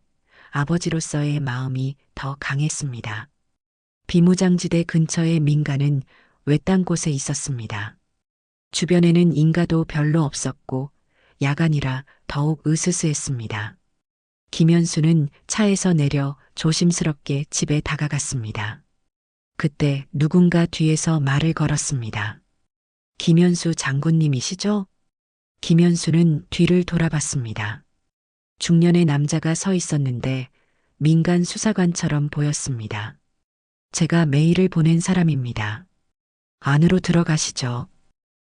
아버지로서의 마음이 더 강했습니다. 비무장지대 근처의 민가는 외딴 곳에 있었습니다. 주변에는 인가도 별로 없었고 야간이라 더욱 으스스했습니다. 김현수는 차에서 내려 조심스럽게 집에 다가갔습니다. 그때 누군가 뒤에서 말을 걸었습니다. 김현수 장군님이시죠? 김현수는 뒤를 돌아봤습니다. 중년의 남자가 서 있었는데 민간 수사관처럼 보였습니다. 제가 메일을 보낸 사람입니다. 안으로 들어가시죠.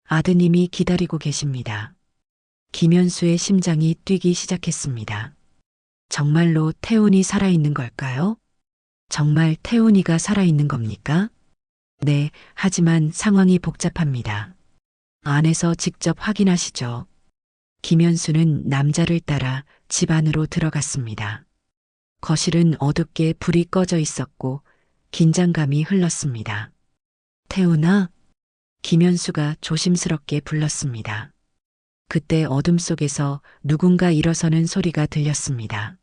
아드님이 기다리고 계십니다. 김현수의 심장이 뛰기 시작했습니다. 정말로 태훈이 살아있는 걸까요? 정말 태훈이가 살아있는 겁니까? 네, 하지만 상황이 복잡합니다. 안에서 직접 확인하시죠. 김현수는 남자를 따라 집 안으로 들어갔습니다. 거실은 어둡게 불이 꺼져 있었고 긴장감이 흘렀습니다. 태훈아? 김현수가 조심스럽게 불렀습니다. 그때 어둠 속에서 누군가 일어서는 소리가 들렸습니다.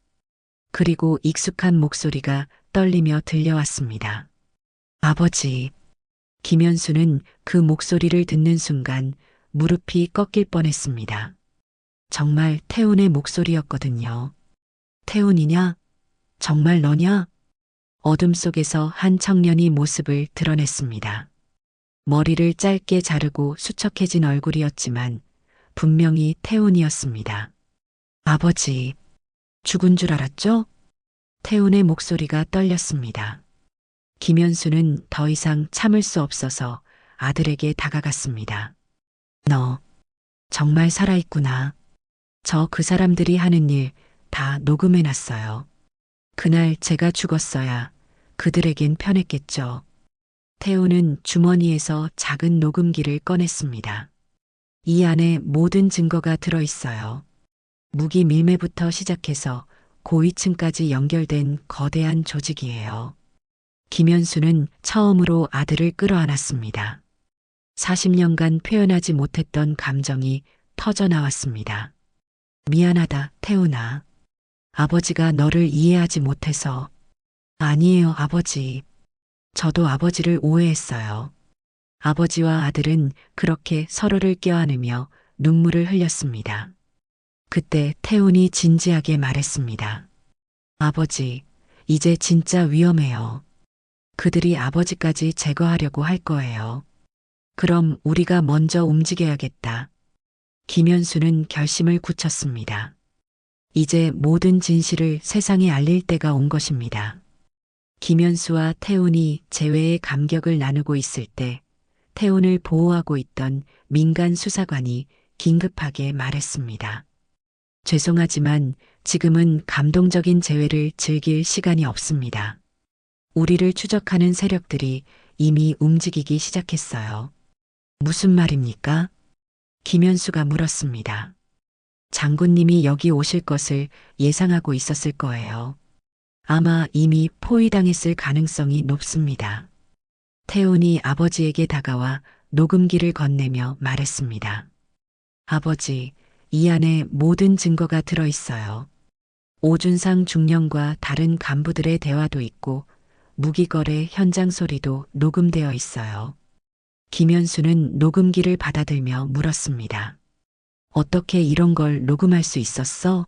그리고 익숙한 목소리가 떨리며 들려왔습니다. 아버지. 김현수는 그 목소리를 듣는 순간 무릎이 꺾일 뻔했습니다. 정말 태훈의 목소리였거든요. 태훈이냐? 정말 너냐? 어둠 속에서 한 청년이 모습을 드러냈습니다. 머리를 짧게 자르고 수척해진 얼굴이었지만 분명히 태훈이었습니다. 아버지, 죽은 줄 알았죠? 태훈의 목소리가 떨렸습니다. 김현수는 더 이상 참을 수 없어서 아들에게 다가갔습니다. 너, 정말 살아있구나. 저 그 사람들이 하는 일 다 녹음해놨어요. 그날 제가 죽었어야 그들에겐 편했겠죠. 태우는 주머니에서 작은 녹음기를 꺼냈습니다. 이 안에 모든 증거가 들어있어요. 무기 밀매부터 시작해서 고위층까지 연결된 거대한 조직이에요. 김현수는 처음으로 아들을 끌어안았습니다. 40년간 표현하지 못했던 감정이 터져 나왔습니다. 미안하다, 태훈아. 아버지가 너를 이해하지 못해서. 아니에요, 아버지. 저도 아버지를 오해했어요. 아버지와 아들은 그렇게 서로를 껴안으며 눈물을 흘렸습니다. 그때 태훈이 진지하게 말했습니다. 아버지, 이제 진짜 위험해요. 그들이 아버지까지 제거하려고 할 거예요. 그럼 우리가 먼저 움직여야겠다. 김현수는 결심을 굳혔습니다. 이제 모든 진실을 세상에 알릴 때가 온 것입니다. 김현수와 태훈이 재회의 감격을 나누고 있을 때 태훈을 보호하고 있던 민간 수사관이 긴급하게 말했습니다. 죄송하지만 지금은 감동적인 재회를 즐길 시간이 없습니다. 우리를 추적하는 세력들이 이미 움직이기 시작했어요. 무슨 말입니까? 김현수가 물었습니다. 장군님이 여기 오실 것을 예상하고 있었을 거예요. 아마 이미 포위당했을 가능성이 높습니다. 태훈이 아버지에게 다가와 녹음기를 건네며 말했습니다. 아버지, 이 안에 모든 증거가 들어있어요. 오준상 중령과 다른 간부들의 대화도 있고 무기거래 현장 소리도 녹음되어 있어요. 김현수는 녹음기를 받아들며 물었습니다. 어떻게 이런 걸 녹음할 수 있었어?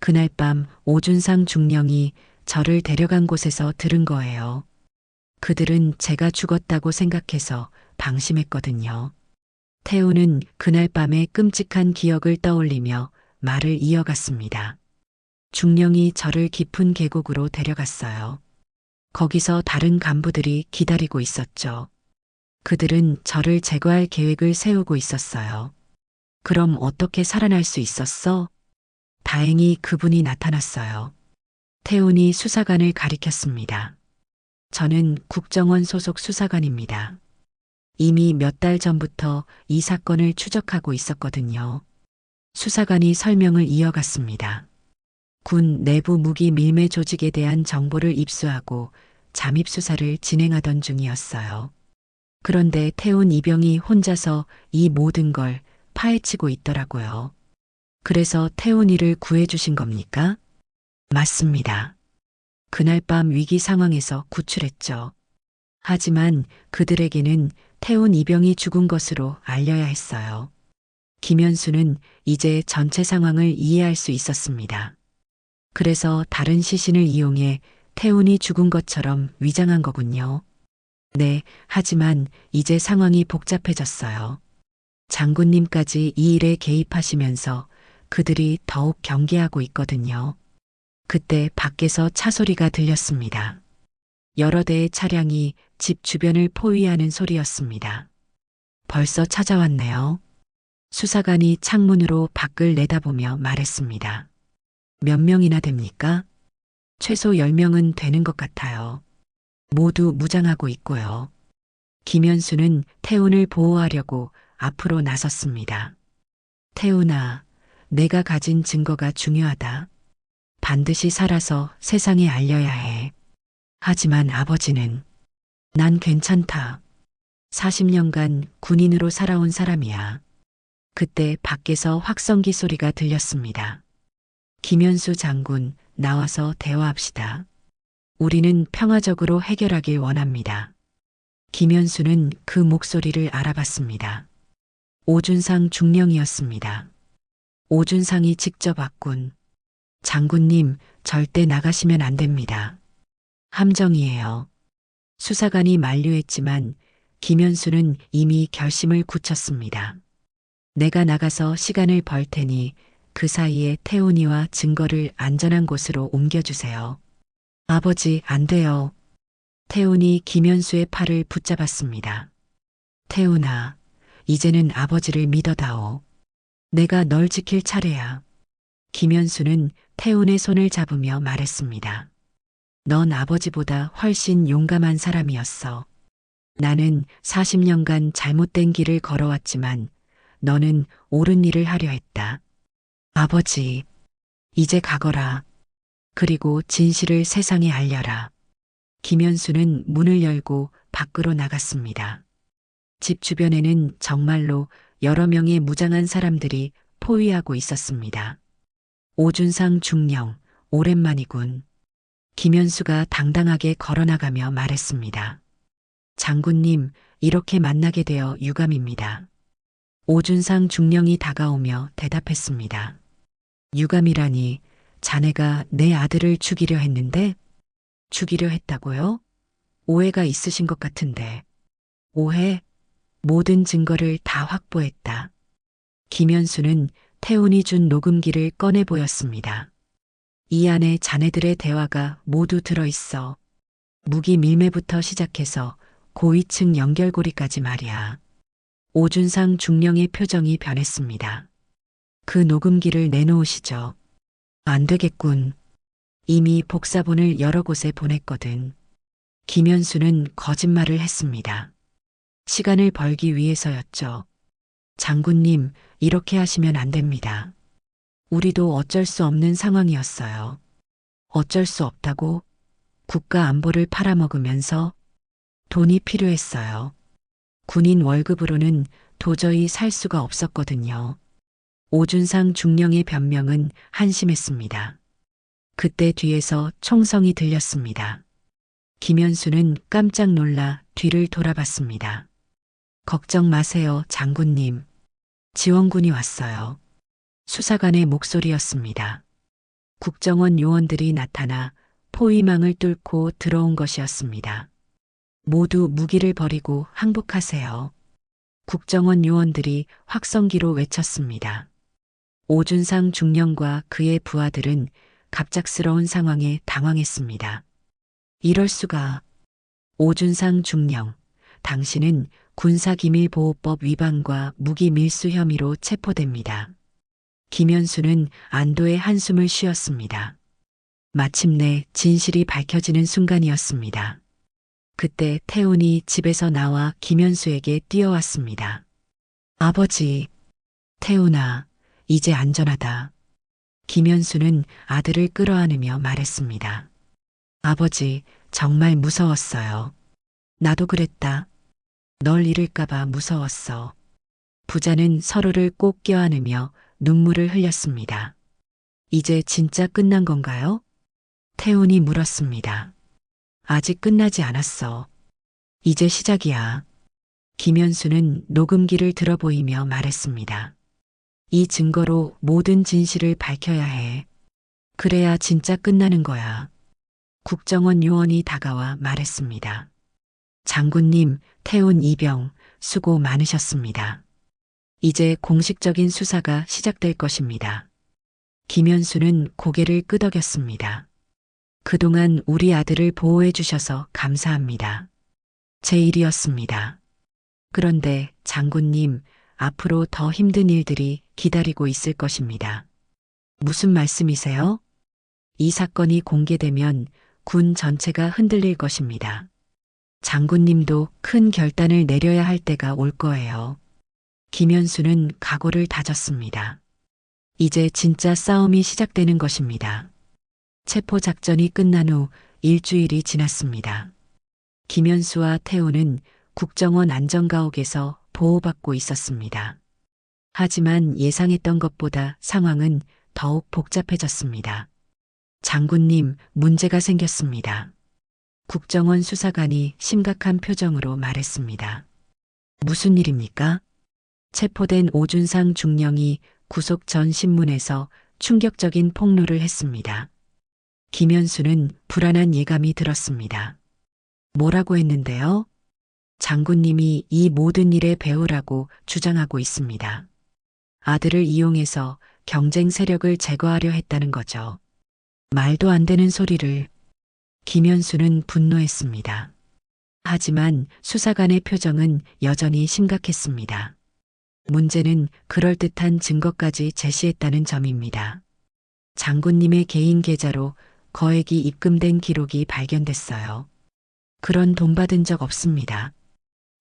그날 밤 오준상 중령이 저를 데려간 곳에서 들은 거예요. 그들은 제가 죽었다고 생각해서 방심했거든요. 태우는 그날 밤의 끔찍한 기억을 떠올리며 말을 이어갔습니다. 중령이 저를 깊은 계곡으로 데려갔어요. 거기서 다른 간부들이 기다리고 있었죠. 그들은 저를 제거할 계획을 세우고 있었어요. 그럼 어떻게 살아날 수 있었어? 다행히 그분이 나타났어요. 태훈이 수사관을 가리켰습니다. 저는 국정원 소속 수사관입니다. 이미 몇 달 전부터 이 사건을 추적하고 있었거든요. 수사관이 설명을 이어갔습니다. 군 내부 무기 밀매 조직에 대한 정보를 입수하고 잠입 수사를 진행하던 중이었어요. 그런데 태훈 이병이 혼자서 이 모든 걸 파헤치고 있더라고요. 그래서 태훈이를 구해주신 겁니까? 맞습니다. 그날 밤 위기 상황에서 구출했죠. 하지만 그들에게는 태훈 이병이 죽은 것으로 알려야 했어요. 김현수는 이제 전체 상황을 이해할 수 있었습니다. 그래서 다른 시신을 이용해 태훈이 죽은 것처럼 위장한 거군요. 네, 하지만 이제 상황이 복잡해졌어요. 장군님까지 이 일에 개입하시면서 그들이 더욱 경계하고 있거든요. 그때 밖에서 차 소리가 들렸습니다. 여러 대의 차량이 집 주변을 포위하는 소리였습니다. 벌써 찾아왔네요. 수사관이 창문으로 밖을 내다보며 말했습니다. 몇 명이나 됩니까? 최소 10명은 되는 것 같아요. 모두 무장하고 있고요. 김현수는 태훈을 보호하려고 앞으로 나섰습니다. 태훈아, 내가 가진 증거가 중요하다. 반드시 살아서 세상에 알려야 해. 하지만 아버지는 난 괜찮다. 40년간 군인으로 살아온 사람이야. 그때 밖에서 확성기 소리가 들렸습니다. 김현수 장군, 나와서 대화합시다. 우리는 평화적으로 해결하길 원합니다. 김현수는 그 목소리를 알아봤습니다. 오준상 중령이었습니다. 오준상이 직접 왔군. 장군님, 절대 나가시면 안 됩니다. 함정이에요. 수사관이 만류했지만 김현수는 이미 결심을 굳혔습니다. 내가 나가서 시간을 벌 테니 그 사이에 태훈이와 증거를 안전한 곳으로 옮겨주세요. 아버지, 안 돼요. 태훈이 김현수의 팔을 붙잡았습니다. 태훈아, 이제는 아버지를 믿어다오. 내가 널 지킬 차례야. 김현수는 태훈의 손을 잡으며 말했습니다. 넌 아버지보다 훨씬 용감한 사람이었어. 나는 40년간 잘못된 길을 걸어왔지만 너는 옳은 일을 하려 했다. 아버지, 이제 가거라. 그리고 진실을 세상에 알려라. 김현수는 문을 열고 밖으로 나갔습니다. 집 주변에는 정말로 여러 명의 무장한 사람들이 포위하고 있었습니다. 오준상 중령, 오랜만이군. 김현수가 당당하게 걸어나가며 말했습니다. 장군님, 이렇게 만나게 되어 유감입니다. 오준상 중령이 다가오며 대답했습니다. 유감이라니, 자네가 내 아들을 죽이려 했는데? 죽이려 했다고요? 오해가 있으신 것 같은데. 오해? 모든 증거를 다 확보했다. 김현수는 태훈이 준 녹음기를 꺼내 보였습니다. 이 안에 자네들의 대화가 모두 들어있어. 무기 밀매부터 시작해서 고위층 연결고리까지 말이야. 오준상 중령의 표정이 변했습니다. 그 녹음기를 내놓으시죠. 안 되겠군. 이미 복사본을 여러 곳에 보냈거든. 김현수는 거짓말을 했습니다. 시간을 벌기 위해서였죠. 장군님, 이렇게 하시면 안 됩니다. 우리도 어쩔 수 없는 상황이었어요. 어쩔 수 없다고? 국가 안보를 팔아먹으면서 돈이 필요했어요. 군인 월급으로는 도저히 살 수가 없었거든요. 오준상 중령의 변명은 한심했습니다. 그때 뒤에서 총성이 들렸습니다. 김현수는 깜짝 놀라 뒤를 돌아봤습니다. 걱정 마세요, 장군님. 지원군이 왔어요. 수사관의 목소리였습니다. 국정원 요원들이 나타나 포위망을 뚫고 들어온 것이었습니다. 모두 무기를 버리고 항복하세요. 국정원 요원들이 확성기로 외쳤습니다. 오준상 중령과 그의 부하들은 갑작스러운 상황에 당황했습니다. 이럴 수가. 오준상 중령, 당신은 군사기밀보호법 위반과 무기 밀수 혐의로 체포됩니다. 김현수는 안도의 한숨을 쉬었습니다. 마침내 진실이 밝혀지는 순간이었습니다. 그때 태훈이 집에서 나와 김현수에게 뛰어왔습니다. 아버지, 태훈아, 이제 안전하다. 김현수는 아들을 끌어안으며 말했습니다. 아버지, 정말 무서웠어요. 나도 그랬다. 널 잃을까봐 무서웠어. 부자는 서로를 꼭 껴안으며 눈물을 흘렸습니다. 이제 진짜 끝난 건가요? 태훈이 물었습니다. 아직 끝나지 않았어. 이제 시작이야. 김현수는 녹음기를 들어보이며 말했습니다. 이 증거로 모든 진실을 밝혀야 해. 그래야 진짜 끝나는 거야. 국정원 요원이 다가와 말했습니다. 장군님, 태훈 이병, 수고 많으셨습니다. 이제 공식적인 수사가 시작될 것입니다. 김현수는 고개를 끄덕였습니다. 그동안 우리 아들을 보호해 주셔서 감사합니다. 제 일이었습니다. 그런데 장군님, 앞으로 더 힘든 일들이 기다리고 있을 것입니다. 무슨 말씀이세요? 이 사건이 공개되면 군 전체가 흔들릴 것입니다. 장군님도 큰 결단을 내려야 할 때가 올 거예요. 김현수는 각오를 다졌습니다. 이제 진짜 싸움이 시작되는 것입니다. 체포 작전이 끝난 후 일주일이 지났습니다. 김현수와 태호는 국정원 안전가옥에서 보호받고 있었습니다. 하지만 예상했던 것보다 상황은 더욱 복잡해졌습니다. 장군님, 문제가 생겼습니다. 국정원 수사관이 심각한 표정으로 말했습니다. 무슨 일입니까? 체포된 오준상 중령이 구속 전 신문에서 충격적인 폭로를 했습니다. 김현수는 불안한 예감이 들었습니다. 뭐라고 했는데요? 장군님이 이 모든 일의 배우라고 주장하고 있습니다. 아들을 이용해서 경쟁 세력을 제거하려 했다는 거죠. 말도 안 되는 소리를. 김현수는 분노했습니다. 하지만 수사관의 표정은 여전히 심각했습니다. 문제는 그럴듯한 증거까지 제시했다는 점입니다. 장군님의 개인 계좌로 거액이 입금된 기록이 발견됐어요. 그런 돈 받은 적 없습니다.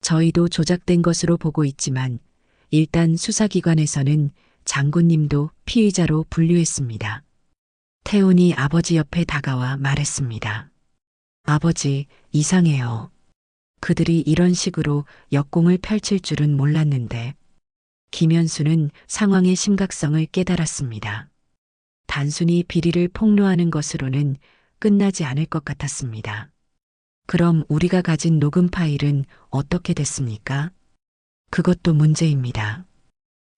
저희도 조작된 것으로 보고 있지만 일단 수사기관에서는 장군님도 피의자로 분류했습니다. 태훈이 아버지 옆에 다가와 말했습니다. 아버지, 이상해요. 그들이 이런 식으로 역공을 펼칠 줄은 몰랐는데. 김현수는 상황의 심각성을 깨달았습니다. 단순히 비리를 폭로하는 것으로는 끝나지 않을 것 같았습니다. 그럼 우리가 가진 녹음 파일은 어떻게 됐습니까? 그것도 문제입니다.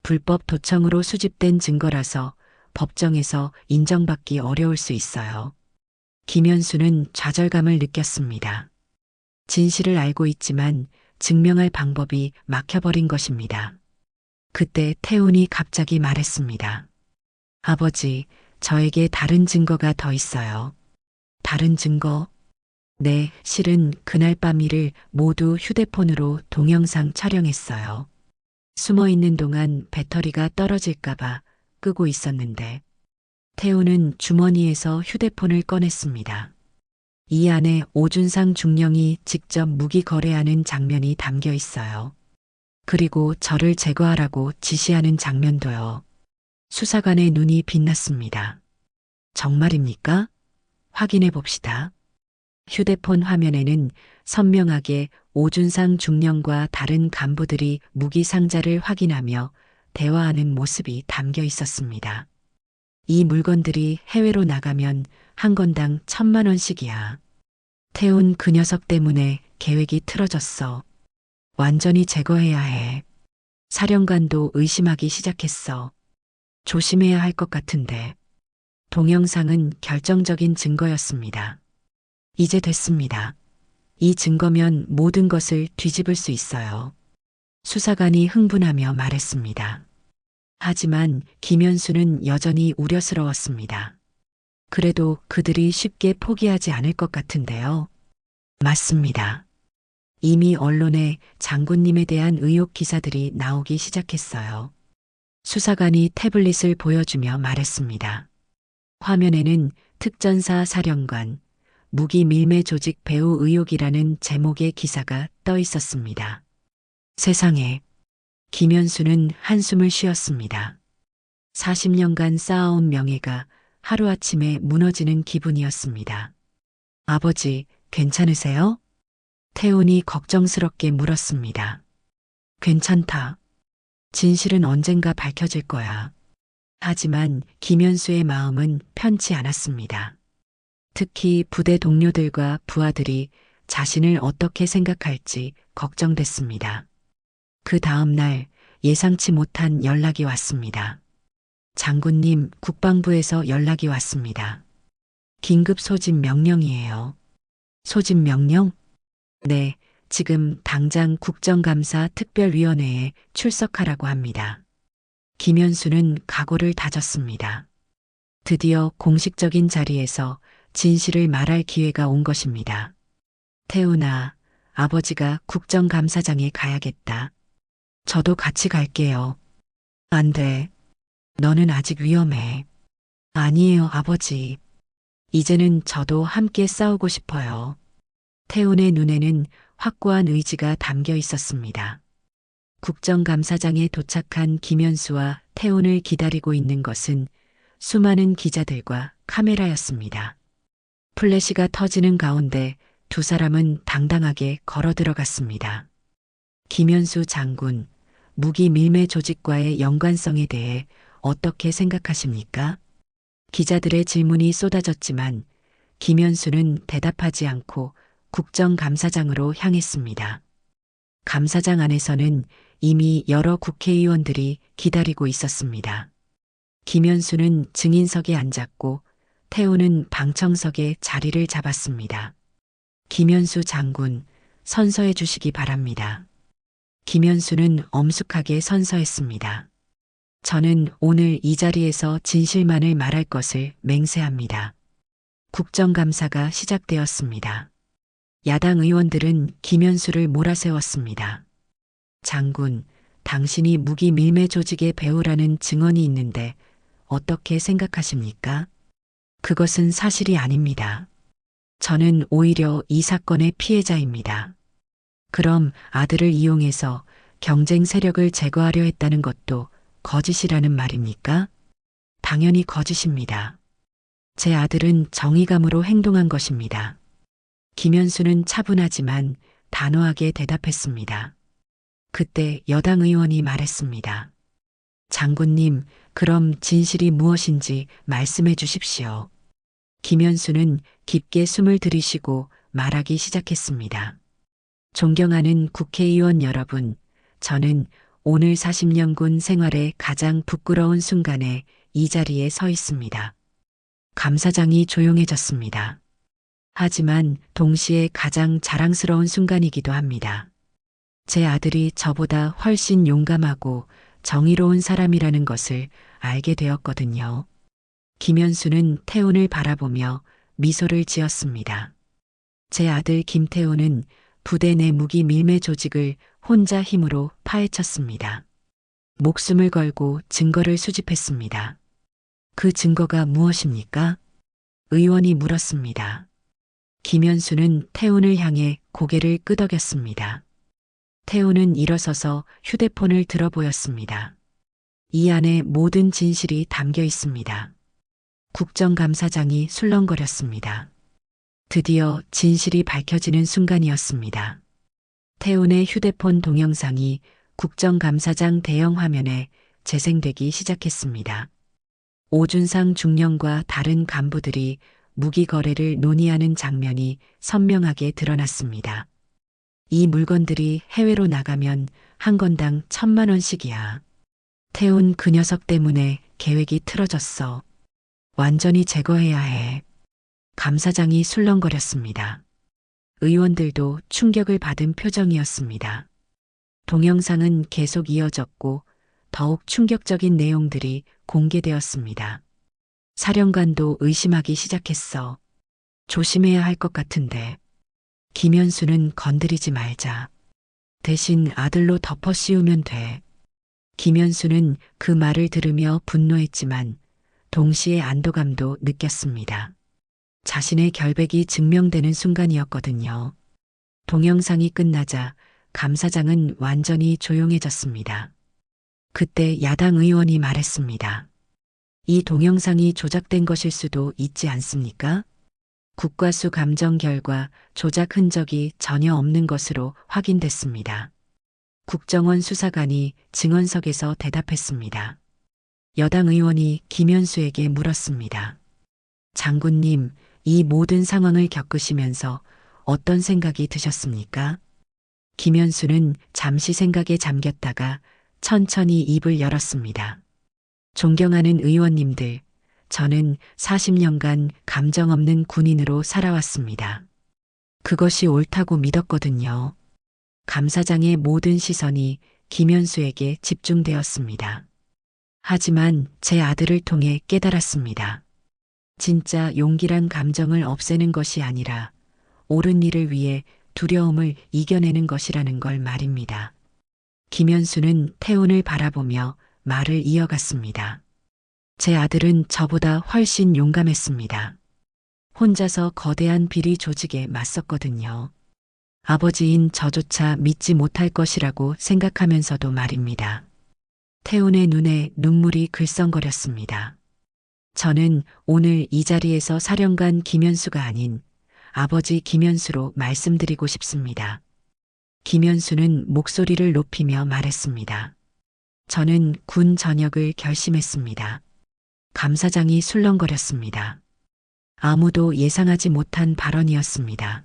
불법 도청으로 수집된 증거라서 법정에서 인정받기 어려울 수 있어요. 김현수는 좌절감을 느꼈습니다. 진실을 알고 있지만 증명할 방법이 막혀버린 것입니다. 그때 태훈이 갑자기 말했습니다. 아버지, 저에게 다른 증거가 더 있어요. 다른 증거? 네, 실은 그날 밤 일을 모두 휴대폰으로 동영상 촬영했어요. 숨어 있는 동안 배터리가 떨어질까봐 끄고 있었는데. 태훈은 주머니에서 휴대폰을 꺼냈습니다. 이 안에 오준상 중령이 직접 무기 거래하는 장면이 담겨 있어요. 그리고 저를 제거하라고 지시하는 장면도요. 수사관의 눈이 빛났습니다. 정말입니까? 확인해 봅시다. 휴대폰 화면에는 선명하게 오준상 중령과 다른 간부들이 무기 상자를 확인하며 대화하는 모습이 담겨 있었습니다. 이 물건들이 해외로 나가면 한 건당 1,000만 원씩이야. 태운 그 녀석 때문에 계획이 틀어졌어. 완전히 제거해야 해. 사령관도 의심하기 시작했어. 조심해야 할 것 같은데. 동영상은 결정적인 증거였습니다. 이제 됐습니다. 이 증거면 모든 것을 뒤집을 수 있어요. 수사관이 흥분하며 말했습니다. 하지만 김현수는 여전히 우려스러웠습니다. 그래도 그들이 쉽게 포기하지 않을 것 같은데요. 맞습니다. 이미 언론에 장군님에 대한 의혹 기사들이 나오기 시작했어요. 수사관이 태블릿을 보여주며 말했습니다. 화면에는 특전사 사령관, 무기 밀매 조직 배후 의혹이라는 제목의 기사가 떠 있었습니다. 세상에. 김현수는 한숨을 쉬었습니다. 40년간 쌓아온 명예가 하루아침에 무너지는 기분이었습니다. 아버지, 괜찮으세요? 태훈이 걱정스럽게 물었습니다. 괜찮다. 진실은 언젠가 밝혀질 거야. 하지만 김현수의 마음은 편치 않았습니다. 특히 부대 동료들과 부하들이 자신을 어떻게 생각할지 걱정됐습니다. 그 다음 날 예상치 못한 연락이 왔습니다. 장군님, 국방부에서 연락이 왔습니다. 긴급 소집 명령이에요. 소집 명령? 네, 지금 당장 국정감사 특별위원회에 출석하라고 합니다. 김현수는 각오를 다졌습니다. 드디어 공식적인 자리에서 진실을 말할 기회가 온 것입니다. 태훈아, 아버지가 국정감사장에 가야겠다. 저도 같이 갈게요. 안 돼. 너는 아직 위험해. 아니에요, 아버지. 이제는 저도 함께 싸우고 싶어요. 태훈의 눈에는 확고한 의지가 담겨 있었습니다. 국정감사장에 도착한 김현수와 태훈을 기다리고 있는 것은 수많은 기자들과 카메라였습니다. 플래시가 터지는 가운데 두 사람은 당당하게 걸어 들어갔습니다. 김현수 장군, 무기 밀매 조직과의 연관성에 대해 어떻게 생각하십니까? 기자들의 질문이 쏟아졌지만 김현수는 대답하지 않고 국정감사장으로 향했습니다. 감사장 안에서는 이미 여러 국회의원들이 기다리고 있었습니다. 김현수는 증인석에 앉았고 태우는 방청석에 자리를 잡았습니다. 김현수 장군, 선서해 주시기 바랍니다. 김현수는 엄숙하게 선서했습니다. 저는 오늘 이 자리에서 진실만을 말할 것을 맹세합니다. 국정감사가 시작되었습니다. 야당 의원들은 김현수를 몰아세웠습니다. 장군, 당신이 무기 밀매 조직의 배후라는 증언이 있는데 어떻게 생각하십니까? 그것은 사실이 아닙니다. 저는 오히려 이 사건의 피해자입니다. 그럼 아들을 이용해서 경쟁 세력을 제거하려 했다는 것도 거짓이라는 말입니까? 당연히 거짓입니다. 제 아들은 정의감으로 행동한 것입니다. 김현수는 차분하지만 단호하게 대답했습니다. 그때 여당 의원이 말했습니다. 장군님, 그럼 진실이 무엇인지 말씀해 주십시오. 김현수는 깊게 숨을 들이쉬고 말하기 시작했습니다. 존경하는 국회의원 여러분, 저는 오늘 40년 군 생활의 가장 부끄러운 순간에 이 자리에 서 있습니다. 감사장이 조용해졌습니다. 하지만 동시에 가장 자랑스러운 순간이기도 합니다. 제 아들이 저보다 훨씬 용감하고 정의로운 사람이라는 것을 알게 되었거든요. 김현수는 태훈을 바라보며 미소를 지었습니다. 제 아들 김태훈은 부대 내 무기 밀매 조직을 혼자 힘으로 파헤쳤습니다. 목숨을 걸고 증거를 수집했습니다. 그 증거가 무엇입니까? 의원이 물었습니다. 김현수는 태훈을 향해 고개를 끄덕였습니다. 태훈은 일어서서 휴대폰을 들어 보였습니다. 이 안에 모든 진실이 담겨 있습니다. 국정감사장이 술렁거렸습니다. 드디어 진실이 밝혀지는 순간이었습니다. 태훈의 휴대폰 동영상이 국정감사장 대형 화면에 재생되기 시작했습니다. 오준상 중령과 다른 간부들이 무기 거래를 논의하는 장면이 선명하게 드러났습니다. 이 물건들이 해외로 나가면 한 건당 1,000만 원씩이야. 태훈 그 녀석 때문에 계획이 틀어졌어. 완전히 제거해야 해. 감사장이 술렁거렸습니다. 의원들도 충격을 받은 표정이었습니다. 동영상은 계속 이어졌고 더욱 충격적인 내용들이 공개되었습니다. 사령관도 의심하기 시작했어. 조심해야 할 것 같은데. 김현수는 건드리지 말자. 대신 아들로 덮어 씌우면 돼. 김현수는 그 말을 들으며 분노했지만 동시에 안도감도 느꼈습니다. 자신의 결백이 증명되는 순간이었거든요. 동영상이 끝나자 감사장은 완전히 조용해졌습니다. 그때 야당 의원이 말했습니다. 이 동영상이 조작된 것일 수도 있지 않습니까? 국과수 감정 결과 조작 흔적이 전혀 없는 것으로 확인됐습니다. 국정원 수사관이 증언석에서 대답했습니다. 여당 의원이 김현수에게 물었습니다. 장군님, 이 모든 상황을 겪으시면서 어떤 생각이 드셨습니까? 김현수는 잠시 생각에 잠겼다가 천천히 입을 열었습니다. 존경하는 의원님들, 저는 40년간 감정 없는 군인으로 살아왔습니다. 그것이 옳다고 믿었거든요. 감사장의 모든 시선이 김현수에게 집중되었습니다. 하지만 제 아들을 통해 깨달았습니다. 진짜 용기란 감정을 없애는 것이 아니라 옳은 일을 위해 두려움을 이겨내는 것이라는 걸 말입니다. 김현수는 태훈을 바라보며 말을 이어갔습니다. 제 아들은 저보다 훨씬 용감했습니다. 혼자서 거대한 비리 조직에 맞섰거든요. 아버지인 저조차 믿지 못할 것이라고 생각하면서도 말입니다. 태훈의 눈에 눈물이 글썽거렸습니다. 저는 오늘 이 자리에서 사령관 김현수가 아닌 아버지 김현수로 말씀드리고 싶습니다. 김현수는 목소리를 높이며 말했습니다. 저는 군 전역을 결심했습니다. 감사장이 술렁거렸습니다. 아무도 예상하지 못한 발언이었습니다.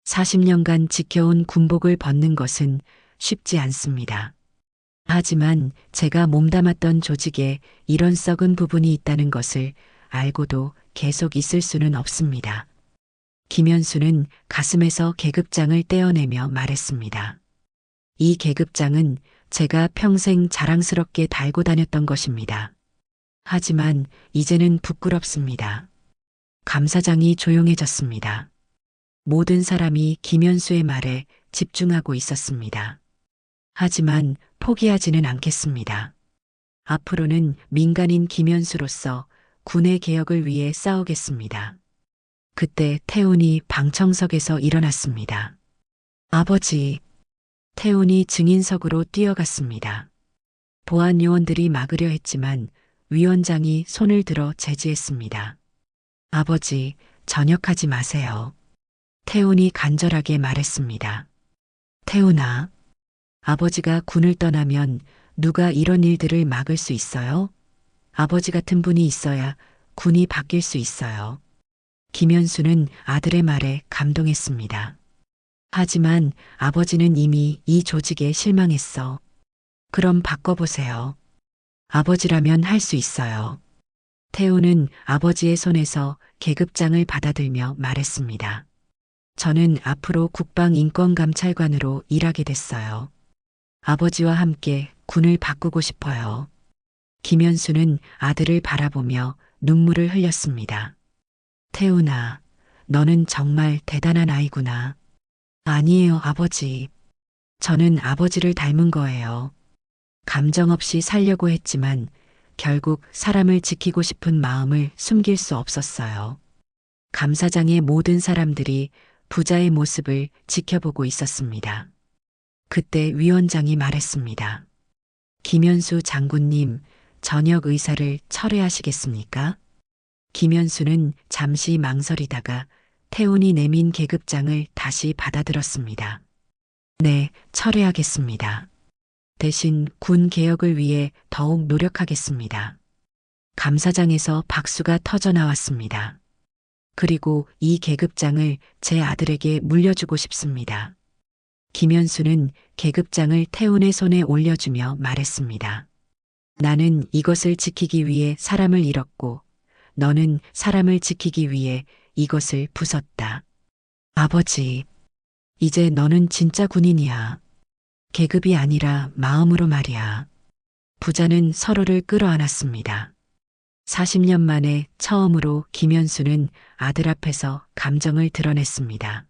40년간 지켜온 군복을 벗는 것은 쉽지 않습니다. 하지만 제가 몸담았던 조직에 이런 썩은 부분이 있다는 것을 알고도 계속 있을 수는 없습니다. 김현수는 가슴에서 계급장을 떼어내며 말했습니다. 이 계급장은 제가 평생 자랑스럽게 달고 다녔던 것입니다. 하지만 이제는 부끄럽습니다. 감사장이 조용해졌습니다. 모든 사람이 김현수의 말에 집중하고 있었습니다. 하지만 포기하지는 않겠습니다. 앞으로는 민간인 김현수로서 군의 개혁을 위해 싸우겠습니다. 그때 태훈이 방청석에서 일어났습니다. 아버지, 태훈이 증인석으로 뛰어갔습니다. 보안 요원들이 막으려 했지만 위원장이 손을 들어 제지했습니다. 아버지, 전역하지 마세요. 태훈이 간절하게 말했습니다. 태훈아, 아버지가 군을 떠나면 누가 이런 일들을 막을 수 있어요? 아버지 같은 분이 있어야 군이 바뀔 수 있어요. 김현수는 아들의 말에 감동했습니다. 하지만 아버지는 이미 이 조직에 실망했어. 그럼 바꿔보세요. 아버지라면 할 수 있어요. 태우는 아버지의 손에서 계급장을 받아들며 말했습니다. 저는 앞으로 국방인권감찰관으로 일하게 됐어요. 아버지와 함께 군을 바꾸고 싶어요. 김현수는 아들을 바라보며 눈물을 흘렸습니다. 태훈아, 너는 정말 대단한 아이구나. 아니에요, 아버지. 저는 아버지를 닮은 거예요. 감정 없이 살려고 했지만 결국 사람을 지키고 싶은 마음을 숨길 수 없었어요. 감사장의 모든 사람들이 부자의 모습을 지켜보고 있었습니다. 그때 위원장이 말했습니다. 김현수 장군님, 전역 의사를 철회하시겠습니까? 김현수는 잠시 망설이다가 태훈이 내민 계급장을 다시 받아들었습니다. 네, 철회하겠습니다. 대신 군 개혁을 위해 더욱 노력하겠습니다. 감사장에서 박수가 터져 나왔습니다. 그리고 이 계급장을 제 아들에게 물려주고 싶습니다. 김현수는 계급장을 태훈의 손에 올려주며 말했습니다. 나는 이것을 지키기 위해 사람을 잃었고 너는 사람을 지키기 위해 이것을 부쉈다. 아버지, 이제 너는 진짜 군인이야. 계급이 아니라 마음으로 말이야. 부자는 서로를 끌어안았습니다. 40년 만에 처음으로 김현수는 아들 앞에서 감정을 드러냈습니다.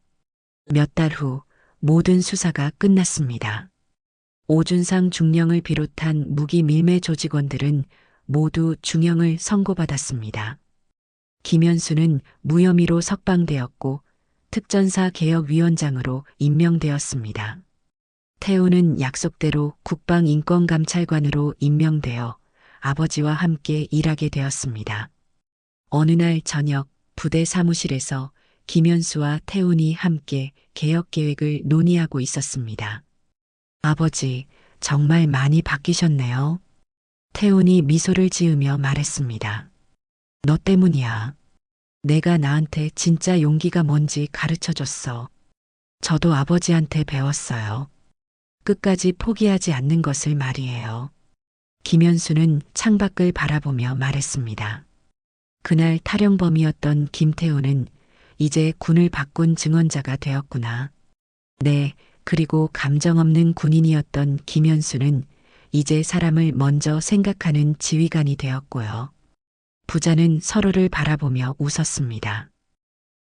몇 달 후 모든 수사가 끝났습니다. 오준상 중령을 비롯한 무기 밀매 조직원들은 모두 중형을 선고받았습니다. 김현수는 무혐의로 석방되었고 특전사 개혁위원장으로 임명되었습니다. 태우는 약속대로 국방인권감찰관으로 임명되어 아버지와 함께 일하게 되었습니다. 어느 날 저녁 부대 사무실에서 김현수와 태훈이 함께 개혁 계획을 논의하고 있었습니다. 아버지, 정말 많이 바뀌셨네요. 태훈이 미소를 지으며 말했습니다. 너 때문이야. 내가 나한테 진짜 용기가 뭔지 가르쳐줬어. 저도 아버지한테 배웠어요. 끝까지 포기하지 않는 것을 말이에요. 김현수는 창밖을 바라보며 말했습니다. 그날 탈영범이었던 김태우는 이제 군을 바꾼 증언자가 되었구나. 네, 그리고 감정 없는 군인이었던 김현수는 이제 사람을 먼저 생각하는 지휘관이 되었고요. 부자는 서로를 바라보며 웃었습니다.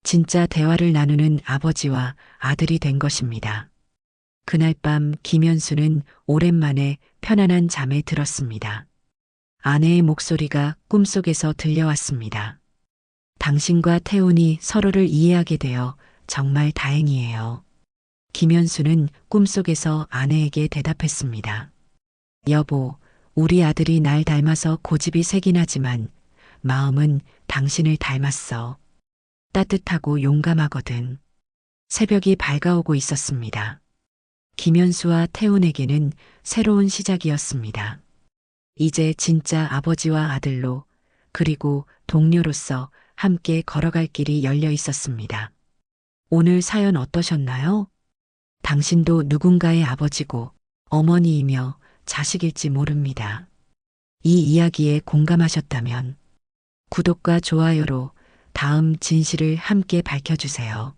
진짜 대화를 나누는 아버지와 아들이 된 것입니다. 그날 밤 김현수는 오랜만에 편안한 잠에 들었습니다. 아내의 목소리가 꿈속에서 들려왔습니다. 당신과 태훈이 서로를 이해하게 되어 정말 다행이에요. 김현수는 꿈속에서 아내에게 대답했습니다. 여보, 우리 아들이 날 닮아서 고집이 세긴 하지만 마음은 당신을 닮았어. 따뜻하고 용감하거든. 새벽이 밝아오고 있었습니다. 김현수와 태훈에게는 새로운 시작이었습니다. 이제 진짜 아버지와 아들로 그리고 동료로서 함께 걸어갈 길이 열려 있었습니다. 오늘 사연 어떠셨나요? 당신도 누군가의 아버지고 어머니이며 자식일지 모릅니다. 이 이야기에 공감하셨다면 구독과 좋아요로 다음 진실을 함께 밝혀주세요.